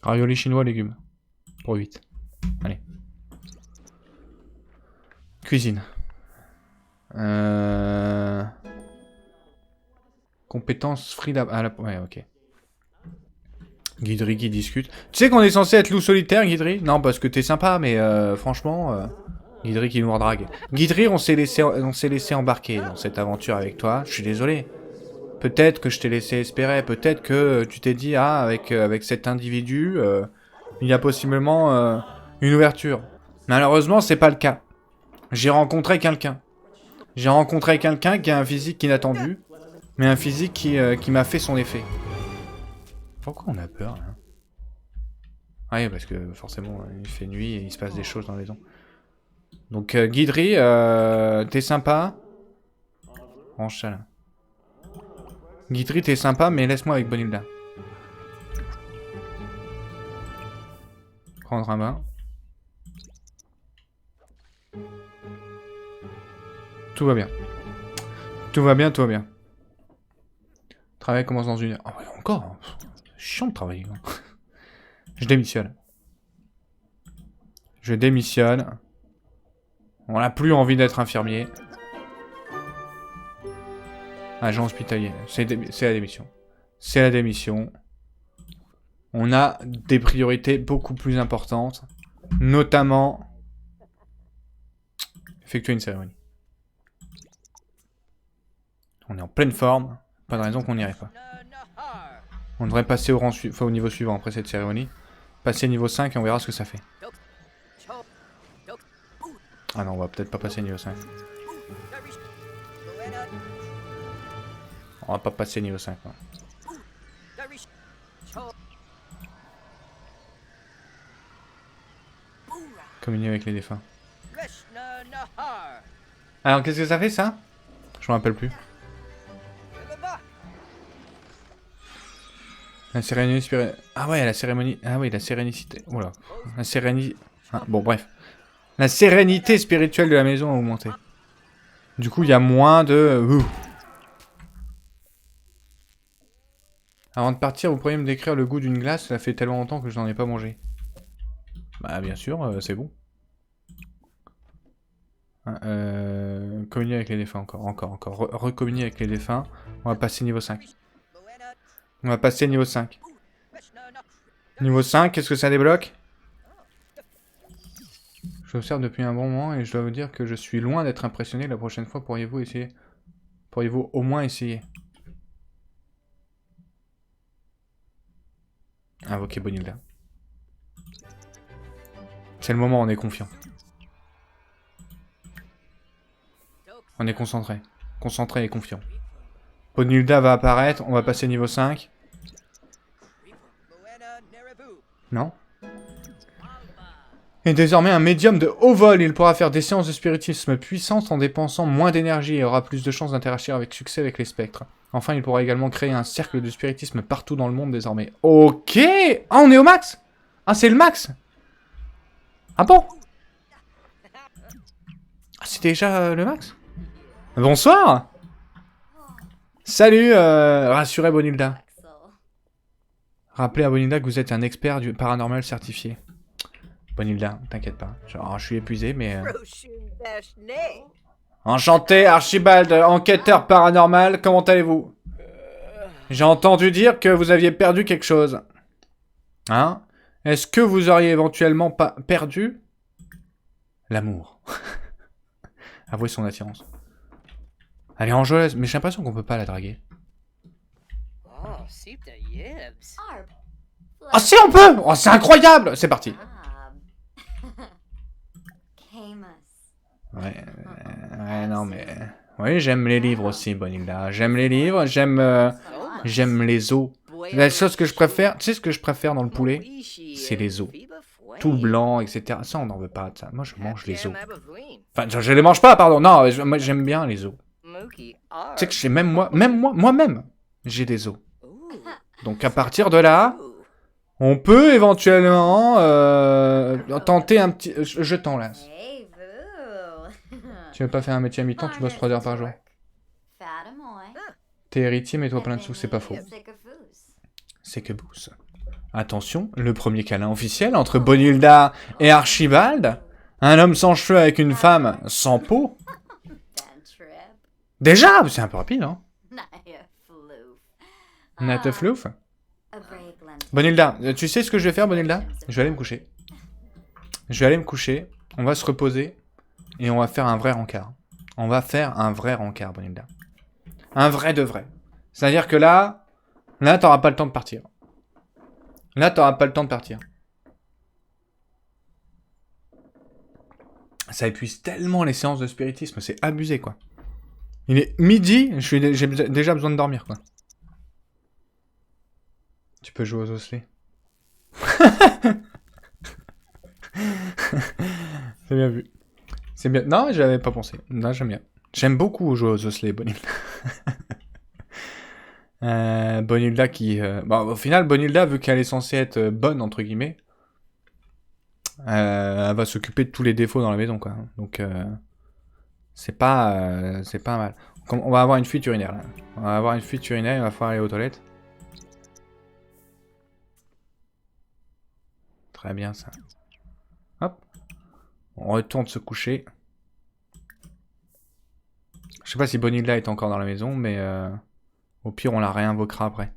[SPEAKER 1] Ravioli chinois, légumes. Pour 8. Allez. Cuisine. Compétences free la... Ah, ouais, ok. Guidry qui discute. Tu sais qu'on est censé être loup solitaire, Guidry? Non, parce que t'es sympa, mais franchement... Guidry qui nous redrague. Guidry, on s'est laissé embarquer dans cette aventure avec toi. Je suis désolé. Peut-être que je t'ai laissé espérer. Peut-être que tu t'es dit, ah, avec cet individu, il y a possiblement une ouverture. Malheureusement, c'est pas le cas. J'ai rencontré quelqu'un. J'ai rencontré quelqu'un qui a un physique inattendu, mais un physique qui m'a fait son effet. Pourquoi on a peur, là? Ah oui, parce que forcément, il fait nuit et il se passe des choses dans la maison. Donc, Guidry, t'es sympa. Range ça, là. Guidry, t'es sympa, mais laisse-moi avec Bonilda. Prendre un bain. Tout va bien. Tout va bien, tout va bien. Le travail commence dans 1 heure. Oh, ouais, encore. Chiant de travailler. Je démissionne. Je démissionne. On n'a plus envie d'être infirmier. Agent hospitalier. C'est la démission. C'est la démission. On a des priorités beaucoup plus importantes. Notamment... effectuer une cérémonie. On est en pleine forme. Pas de raison qu'on n'y arrive pas. On devrait passer au niveau suivant après cette cérémonie. Passer niveau 5 et on verra ce que ça fait. Ah non, on va peut-être pas passer niveau 5. On va pas passer niveau 5. Non. Communier avec les défunts. Alors, qu'est-ce que ça fait, ça? Je me rappelle plus. La cérémonie spirituelle. Ah ouais, la cérémonie... Ah oui, la sérénicité... Oula. La sérénité... Ah, bon, bref. La sérénité spirituelle de la maison a augmenté. Du coup, il y a moins de... Avant de partir, vous pourriez me décrire le goût d'une glace? Ça fait tellement longtemps que je n'en ai pas mangé. Bah, bien sûr, c'est bon. Communier avec les défunts, encore. Recommunier avec les défunts. On va passer niveau 5. On va passer niveau 5. Niveau 5, qu'est-ce que ça débloque? J'observe depuis un bon moment et je dois vous dire que je suis loin d'être impressionné. La prochaine fois, pourriez-vous essayer? Pourriez-vous au moins essayer? Invoquer Bonilda. C'est le moment, on est confiant. On est concentré. Concentré et confiant. Bonilda va apparaître, on va passer niveau 5. Non. Et désormais un médium de haut vol, il pourra faire des séances de spiritisme puissantes en dépensant moins d'énergie et aura plus de chances d'interagir avec succès avec les spectres. Enfin, il pourra également créer un cercle de spiritisme partout dans le monde désormais. Ok. Ah, on est au max. Ah, c'est le max. Ah bon? Ah, c'est déjà le max? Bonsoir. Salut, rassurez Bonilda. Rappelez à Bonilda que vous êtes un expert du paranormal certifié. Bonilda, t'inquiète pas. Genre, je suis épuisé, mais... Enchanté, Archibald, enquêteur paranormal, comment allez-vous? J'ai entendu dire que vous aviez perdu quelque chose. Hein? Est-ce que vous auriez éventuellement pas perdu l'amour? Avouez son attirance. Elle est enjôleuse, mais j'ai l'impression qu'on peut pas la draguer. Ah si, on peut! Oh, c'est incroyable! C'est parti. Ouais, non, mais... Oui, j'aime les livres aussi, Bonilda. J'aime les livres, j'aime les os. La chose que je préfère... Tu sais ce que je préfère dans le poulet? C'est les os. Tout blanc, etc. Ça, on n'en veut pas, ça. Moi, je mange les os. Enfin, je les mange pas, pardon. Non, moi, j'aime bien les os. Tu sais que j'ai moi-même, j'ai des os. Donc à partir de là, on peut éventuellement tenter un petit... Je t'enlace.
[SPEAKER 3] Hey, boo.
[SPEAKER 1] Tu veux pas faire un métier à mi-temps, tu bosses 3 heures par jour. T'es héritier, mais toi plein de sous, c'est pas faux. C'est que boost. Attention, le premier câlin officiel entre Bonilda et Archibald. Un homme sans cheveux avec une femme sans peau. Déjà, c'est un peu rapide, hein. Nat Flouf. Bonilda, tu sais ce que je vais faire, Bonilda? Je vais aller me coucher. Je vais aller me coucher, on va se reposer, et on va faire un vrai rencard. On va faire un vrai rencard, Bonilda. Un vrai de vrai. C'est-à-dire que là t'auras pas le temps de partir. Là, t'auras pas le temps de partir. Ça épuise tellement les séances de spiritisme, c'est abusé, quoi. Il est midi, j'ai déjà besoin de dormir, quoi. Tu peux jouer aux osselets. C'est bien vu. C'est bien. Non, j'avais pas pensé. Non, j'aime bien. J'aime beaucoup jouer aux osselets, Bonilda. Bonilda qui... Bon, au final, Bonilda, vu qu'elle est censée être bonne, entre guillemets, elle va s'occuper de tous les défauts dans la maison, quoi. Donc, c'est pas mal. On va avoir une fuite urinaire, là. On va avoir une fuite urinaire, il va falloir aller aux toilettes. Très bien, ça. Hop. On retourne se coucher. Je sais pas si Bonilda est encore dans la maison, mais au pire, on la réinvoquera après.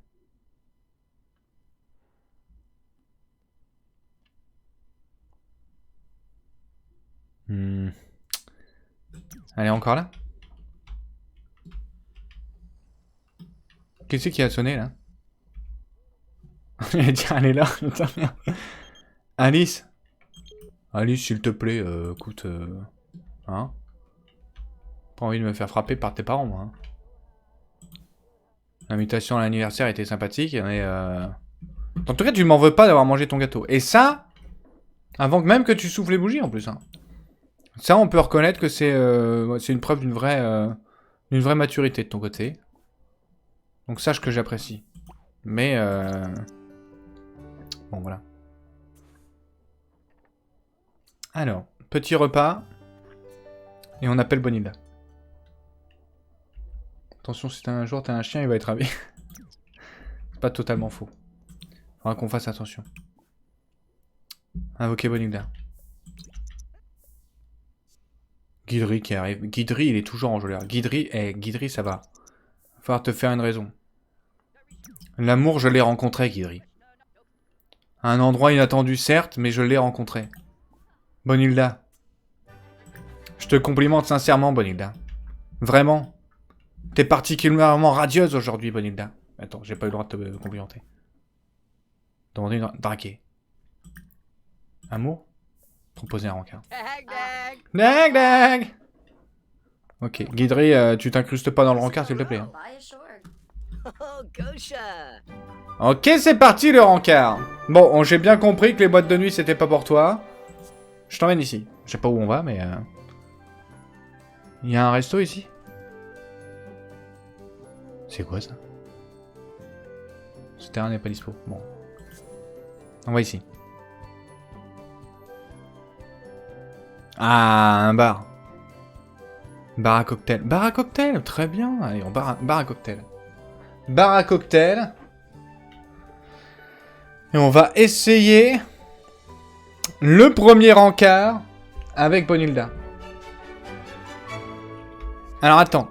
[SPEAKER 1] Elle est encore là? Qu'est-ce qui a sonné, là? J'allais dire, elle est là. Putain, merde. Alice? Alice, s'il te plaît, écoute... Hein? Pas envie de me faire frapper par tes parents, moi. Hein. L'invitation à l'anniversaire était sympathique, mais... En tout cas, tu m'en veux pas d'avoir mangé ton gâteau. Et ça, avant même que tu souffles les bougies, en plus. Hein. Ça, on peut reconnaître que c'est une preuve d'une vraie maturité de ton côté. Donc sache que j'apprécie. Mais... Bon, voilà. Alors, petit repas. Et on appelle Bonilda. Attention, si un jour t'as un chien, il va être ravi. C'est pas totalement faux. Faudra qu'on fasse attention. Invoquer Bonilda. Guidry qui arrive. Guidry, il est toujours en enjôleur. Guidry, ça va. Falloir te faire une raison. L'amour, je l'ai rencontré, Guidry. À un endroit inattendu, certes, mais je l'ai rencontré. Bonilda. Je te complimente sincèrement, Bonilda. Vraiment. T'es particulièrement radieuse aujourd'hui, Bonilda. Attends, j'ai pas eu le droit de te complimenter. Demander une... Draguer. Amour? Proposer un rencard. Dag dag. Ok, Guidry, tu t'incrustes pas dans le rencard, s'il te plaît. Hein. Ok, c'est parti le rencard. Bon, j'ai bien compris que les boîtes de nuit, c'était pas pour toi. Je t'emmène ici. Je sais pas où on va, mais... Il y a un resto ici? C'est quoi ça? Ce terrain n'est pas dispo. Bon. On va ici. Ah, un bar. Bar à cocktail. Bar à cocktail, très bien. Allez, on bar à cocktail. Bar à cocktail. Et on va essayer le premier encart avec Bonilda. Alors attends,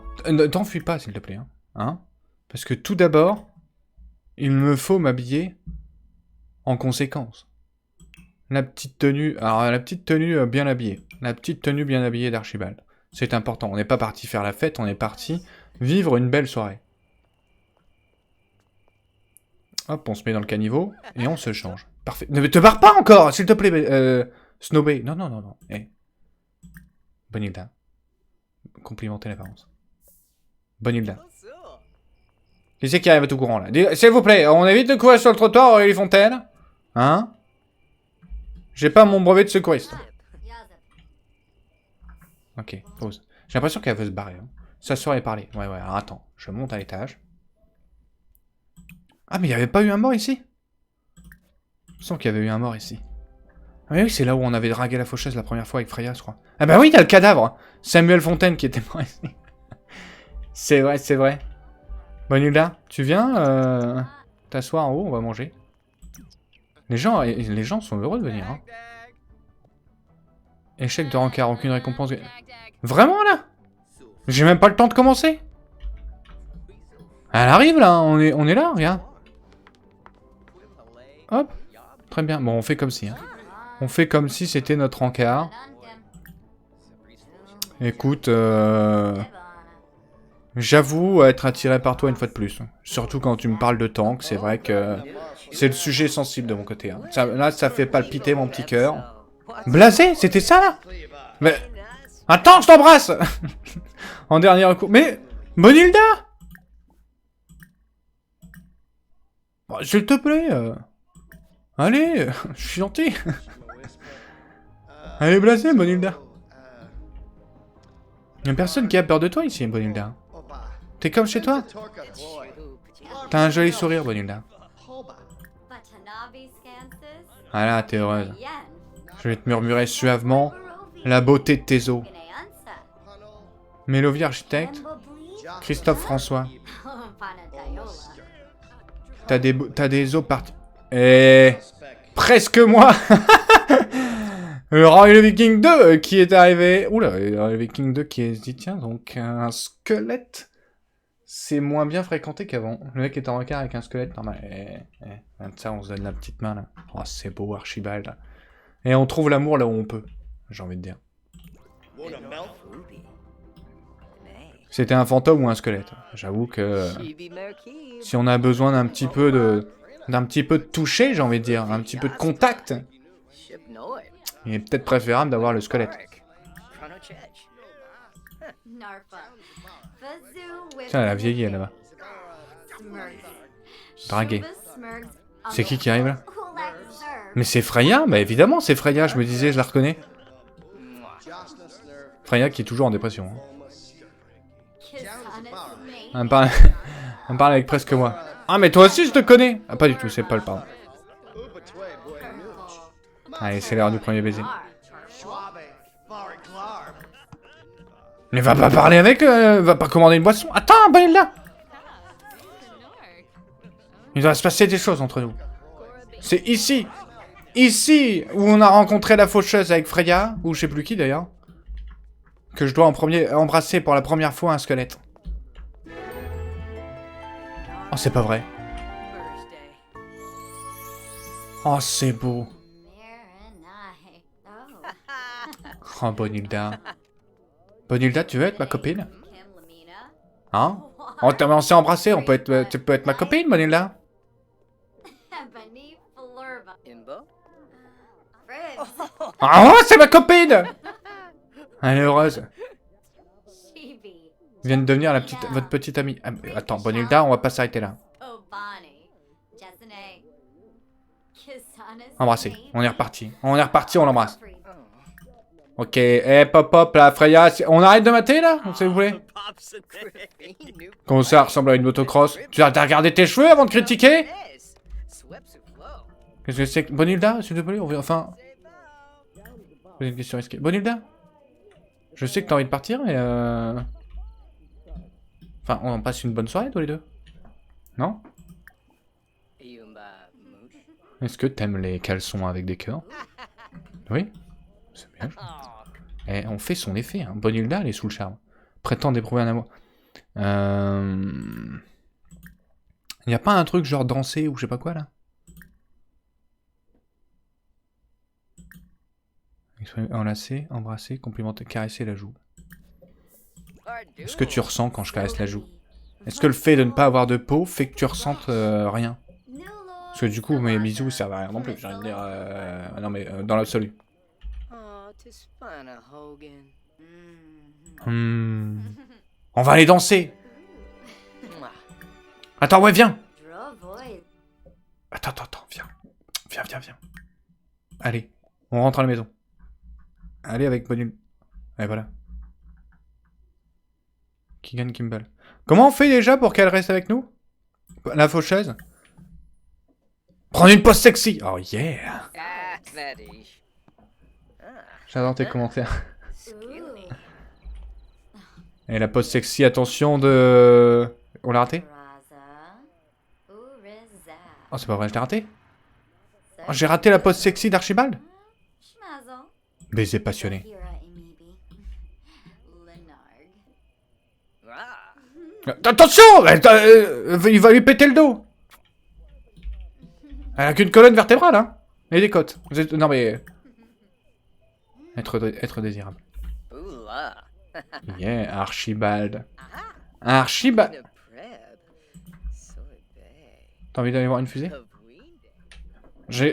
[SPEAKER 1] t'enfuis pas s'il te plaît. Hein, parce que tout d'abord, il me faut m'habiller en conséquence. La petite tenue, alors la petite tenue bien habillée. La petite tenue bien habillée d'Archibald. C'est important, on n'est pas parti faire la fête, on est parti vivre une belle soirée. Hop, on se met dans le caniveau et on se change. Parfait. Ne te barre pas encore, s'il te plaît, Snowbay. Non, non, non, non. Hey. Bonilda. Complimenter l'apparence. Bonilda. Qui c'est qui arrive à tout courant, là? S'il vous plaît, on évite de courir sur le trottoir, Aurélie Fontaine. Hein? J'ai pas mon brevet de secouriste. Ok, pause. J'ai l'impression qu'elle veut se barrer. Hein. S'asseoir et parler. Ouais, alors attends. Je monte à l'étage. Ah, mais il n'y avait pas eu un mort ici? Il me semble qu'il y avait eu un mort ici. Ah oui, c'est là où on avait dragué la faucheuse la première fois avec Freya, je crois. Ah bah oui, il y a le cadavre. Samuel Fontaine qui était mort ici. C'est vrai, c'est vrai. Bonilda, tu viens t'asseoir en haut, on va manger. Les gens sont heureux de venir. Hein. Échec de rencard, aucune récompense. Vraiment là? J'ai même pas le temps de commencer. Elle arrive là, on est là, regarde. Hop, très bien. Bon, on fait comme si. Hein. On fait comme si c'était notre rencard. Écoute, j'avoue être attiré par toi une fois de plus. Surtout quand tu me parles de tank, c'est vrai que c'est le sujet sensible de mon côté. Hein. Là, ça fait palpiter mon petit cœur. Blasé, c'était ça là? Mais... Attends, je t'embrasse. En dernier recours. Mais... Bonilda. Bon, s'il te plaît. Allez, je suis gentil. Allez, blasé, Bonilda. Y'a personne qui a peur de toi ici, Bonilda. T'es comme chez toi. T'as un joli sourire, Bonilda. Voilà, t'es heureuse. Je vais te murmurer suavement la beauté de tes os. Mélovie architecte. Christophe François. T'as des os partis. Eh, presque moi. Roy le Viking 2 qui est arrivé. Oula, Roy le Viking 2 qui est dit tiens, donc un squelette. C'est moins bien fréquenté qu'avant. Le mec est en regard avec un squelette normal. Ça, on se donne la petite main là. Oh, c'est beau, Archibald. Là. Et on trouve l'amour là où on peut, j'ai envie de dire. C'était un fantôme ou un squelette. J'avoue que si on a besoin d'un petit peu de toucher, j'ai envie de dire, un petit peu de contact, il est peut-être préférable d'avoir le squelette. Tiens, elle a vieilli elle, là-bas. Dragué. C'est qui arrive là? Mais c'est Freya? Bah évidemment c'est Freya, je me disais, je la reconnais. Freya qui est toujours en dépression. Hein. Elle me parle avec presque moi. Ah mais toi aussi je te connais! Ah pas du tout, c'est Paul, pardon. Allez, c'est l'heure du premier baiser. Mais va pas parler avec va pas commander une boisson. Attends, Bonilda! Il doit se passer des choses entre nous. C'est ici! Ici où on a rencontré la faucheuse avec Freya, ou je sais plus qui d'ailleurs, que je dois embrasser pour la première fois un squelette. Oh, c'est pas vrai. Oh, c'est beau. Oh, Bonilda. Bonilda, tu veux être ma copine? Hein? On s'est embrassé, tu peux être ma copine, Bonilda? Oh, c'est ma copine! Elle est heureuse. Vient de devenir votre petite amie. Ah, attends, Bonilda, on va pas s'arrêter là. Embrasser. On est reparti. On l'embrasse. Ok, pop, là, Freya. On arrête de mater, là, s'il vous plaît? Comment ça ressemble à une motocross? Tu as regardé tes cheveux avant de critiquer? Qu'est-ce que c'est que... Bonilda, s'il te plaît, on veut enfin... Poser une question risquée. Bonilda? Je sais que t'as envie de partir, mais enfin, on passe une bonne soirée, tous les deux. Non? Est-ce que t'aimes les caleçons avec des cœurs? Oui? C'est bien. Et on fait son effet, hein. Bonilda, elle est sous le charme. Prétend d'éprouver un amour. Y a pas un truc genre danser ou je sais pas quoi, là? Enlacer, embrasser, complimenter, caresser la joue. Est-ce que tu ressens quand je caresse la joue? Est-ce que le fait de ne pas avoir de peau fait que tu ressentes rien? Parce que du coup, mes bisous servent à rien non plus, j'ai envie de dire... non mais, dans l'absolu. On va aller danser! Attends, ouais, viens! Attends, viens. Viens. Allez, on rentre à la maison. Allez avec Bonul. Et voilà. Keegan Kimball. Comment on fait déjà pour qu'elle reste avec nous? La faucheuse? Prendre une pose sexy. Oh yeah.
[SPEAKER 4] Ah, Maddie.
[SPEAKER 1] J'adore tes commentaires.
[SPEAKER 3] Ooh.
[SPEAKER 1] Et la pose sexy, attention de... On l'a raté?
[SPEAKER 3] Raza. Ooh, Rizza.
[SPEAKER 1] Oh, c'est pas vrai, je l'ai raté? Oh, j'ai raté la pose sexy d'Archibald?
[SPEAKER 3] Schmazel.
[SPEAKER 1] Baiser passionné.
[SPEAKER 3] Hira Amibi. Lenard.
[SPEAKER 4] Ah.
[SPEAKER 1] Attention! Il va lui péter le dos! Elle a qu'une colonne vertébrale, hein? Et des côtes. Vous êtes... Non mais... Être désirable.
[SPEAKER 4] Ooh la.
[SPEAKER 1] Yeah, Archibald. Archibald.
[SPEAKER 4] In a prep. So bad.
[SPEAKER 1] T'as envie d'aller voir une fusée?
[SPEAKER 4] Of weed.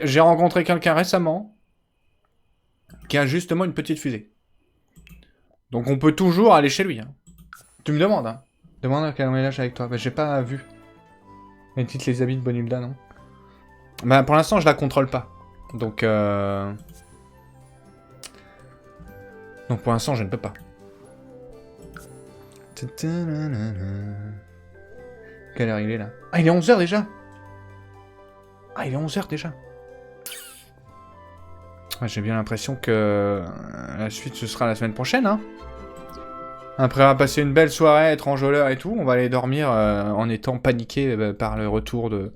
[SPEAKER 1] J'ai rencontré quelqu'un récemment qui a justement une petite fusée. Donc on peut toujours aller chez lui. Hein. Tu me demandes, hein? Demande à quel ménage avec toi. Bah j'ai pas vu. Les titres, les habits de Bonilda, non? Bah pour l'instant je la contrôle pas. Donc pour l'instant je ne peux pas. Quelle heure il est là? Ah il est 11h déjà? Ah il est 11h déjà? Ouais, j'ai bien l'impression que la suite ce sera la semaine prochaine, hein. Après avoir passé une belle soirée, être enjôleur et tout, on va aller dormir en étant paniqué par le retour de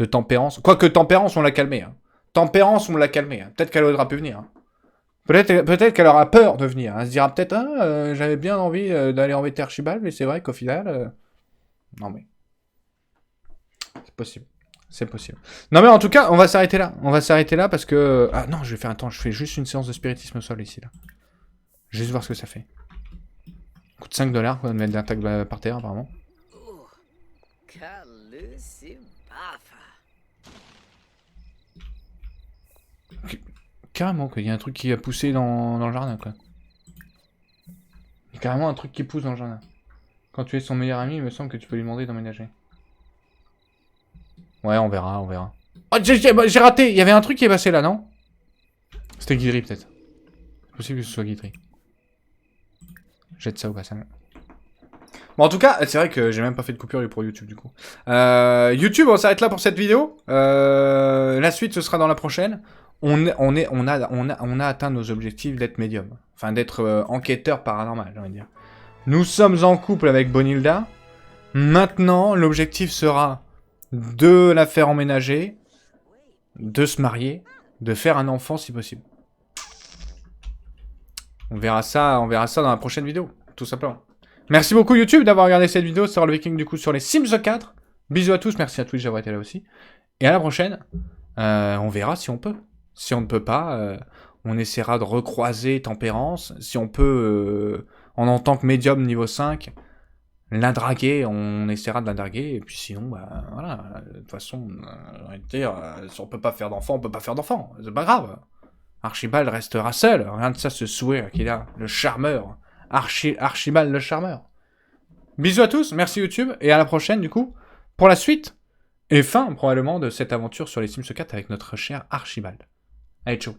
[SPEAKER 1] Tempérance. Quoique Tempérance, on l'a calmé. Hein. Tempérance, on l'a calmé. Hein. Peut-être qu'elle aura pu venir. Hein. Peut-être qu'elle aura peur de venir. Elle se dira peut-être, j'avais bien envie d'aller embêter Archibald, mais c'est vrai qu'au final... Non mais... C'est possible. C'est possible. Non mais en tout cas, on va s'arrêter là. On va s'arrêter là parce que... Ah non, je vais faire un temps. Je fais juste une séance de spiritisme au sol ici, là. Juste voir ce que ça fait. Coûte 5 $, quoi, de mettre d'attaque par terre, apparemment.
[SPEAKER 4] Ooh. Kalusibafa.
[SPEAKER 1] Carrément, quoi. Il y a un truc qui a poussé dans le jardin, quoi. Il y a carrément un truc qui pousse dans le jardin. Quand tu es son meilleur ami, il me semble que tu peux lui demander d'emménager. Ouais, on verra, on verra. Oh, j'ai raté. Il y avait un truc qui est passé là, non? C'était Guidry, peut-être. C'est possible que ce soit Guidry. Jette ça au passage. Bon, en tout cas, c'est vrai que j'ai même pas fait de coupure pour YouTube, du coup. YouTube, on s'arrête là pour cette vidéo. La suite, ce sera dans la prochaine. On a atteint nos objectifs d'être médium. Enfin, d'être enquêteur paranormal, j'ai envie de dire. Nous sommes en couple avec Bonilda. Maintenant, l'objectif sera de la faire emménager, de se marier, de faire un enfant si possible. On verra ça dans la prochaine vidéo, tout simplement. Merci beaucoup YouTube d'avoir regardé cette vidéo sur le Viking du coup sur les Sims 4. Bisous à tous, merci à Twitch d'avoir été là aussi. Et à la prochaine, on verra si on peut. Si on ne peut pas, on essaiera de recroiser Tempérance. Si on peut, en tant que médium niveau 5, la draguer, on essaiera de la draguer. Et puis sinon, bah voilà, de toute façon, j'ai envie de dire, si on peut pas faire d'enfant, on peut pas faire d'enfant. C'est pas grave. Archibald restera seul. Regarde ça, ce sourire qu'il a, le charmeur. Archibald le charmeur. Bisous à tous, merci YouTube, et à la prochaine du coup, pour la suite, et fin probablement de cette aventure sur les Sims 4 avec notre cher Archibald. Allez, ciao.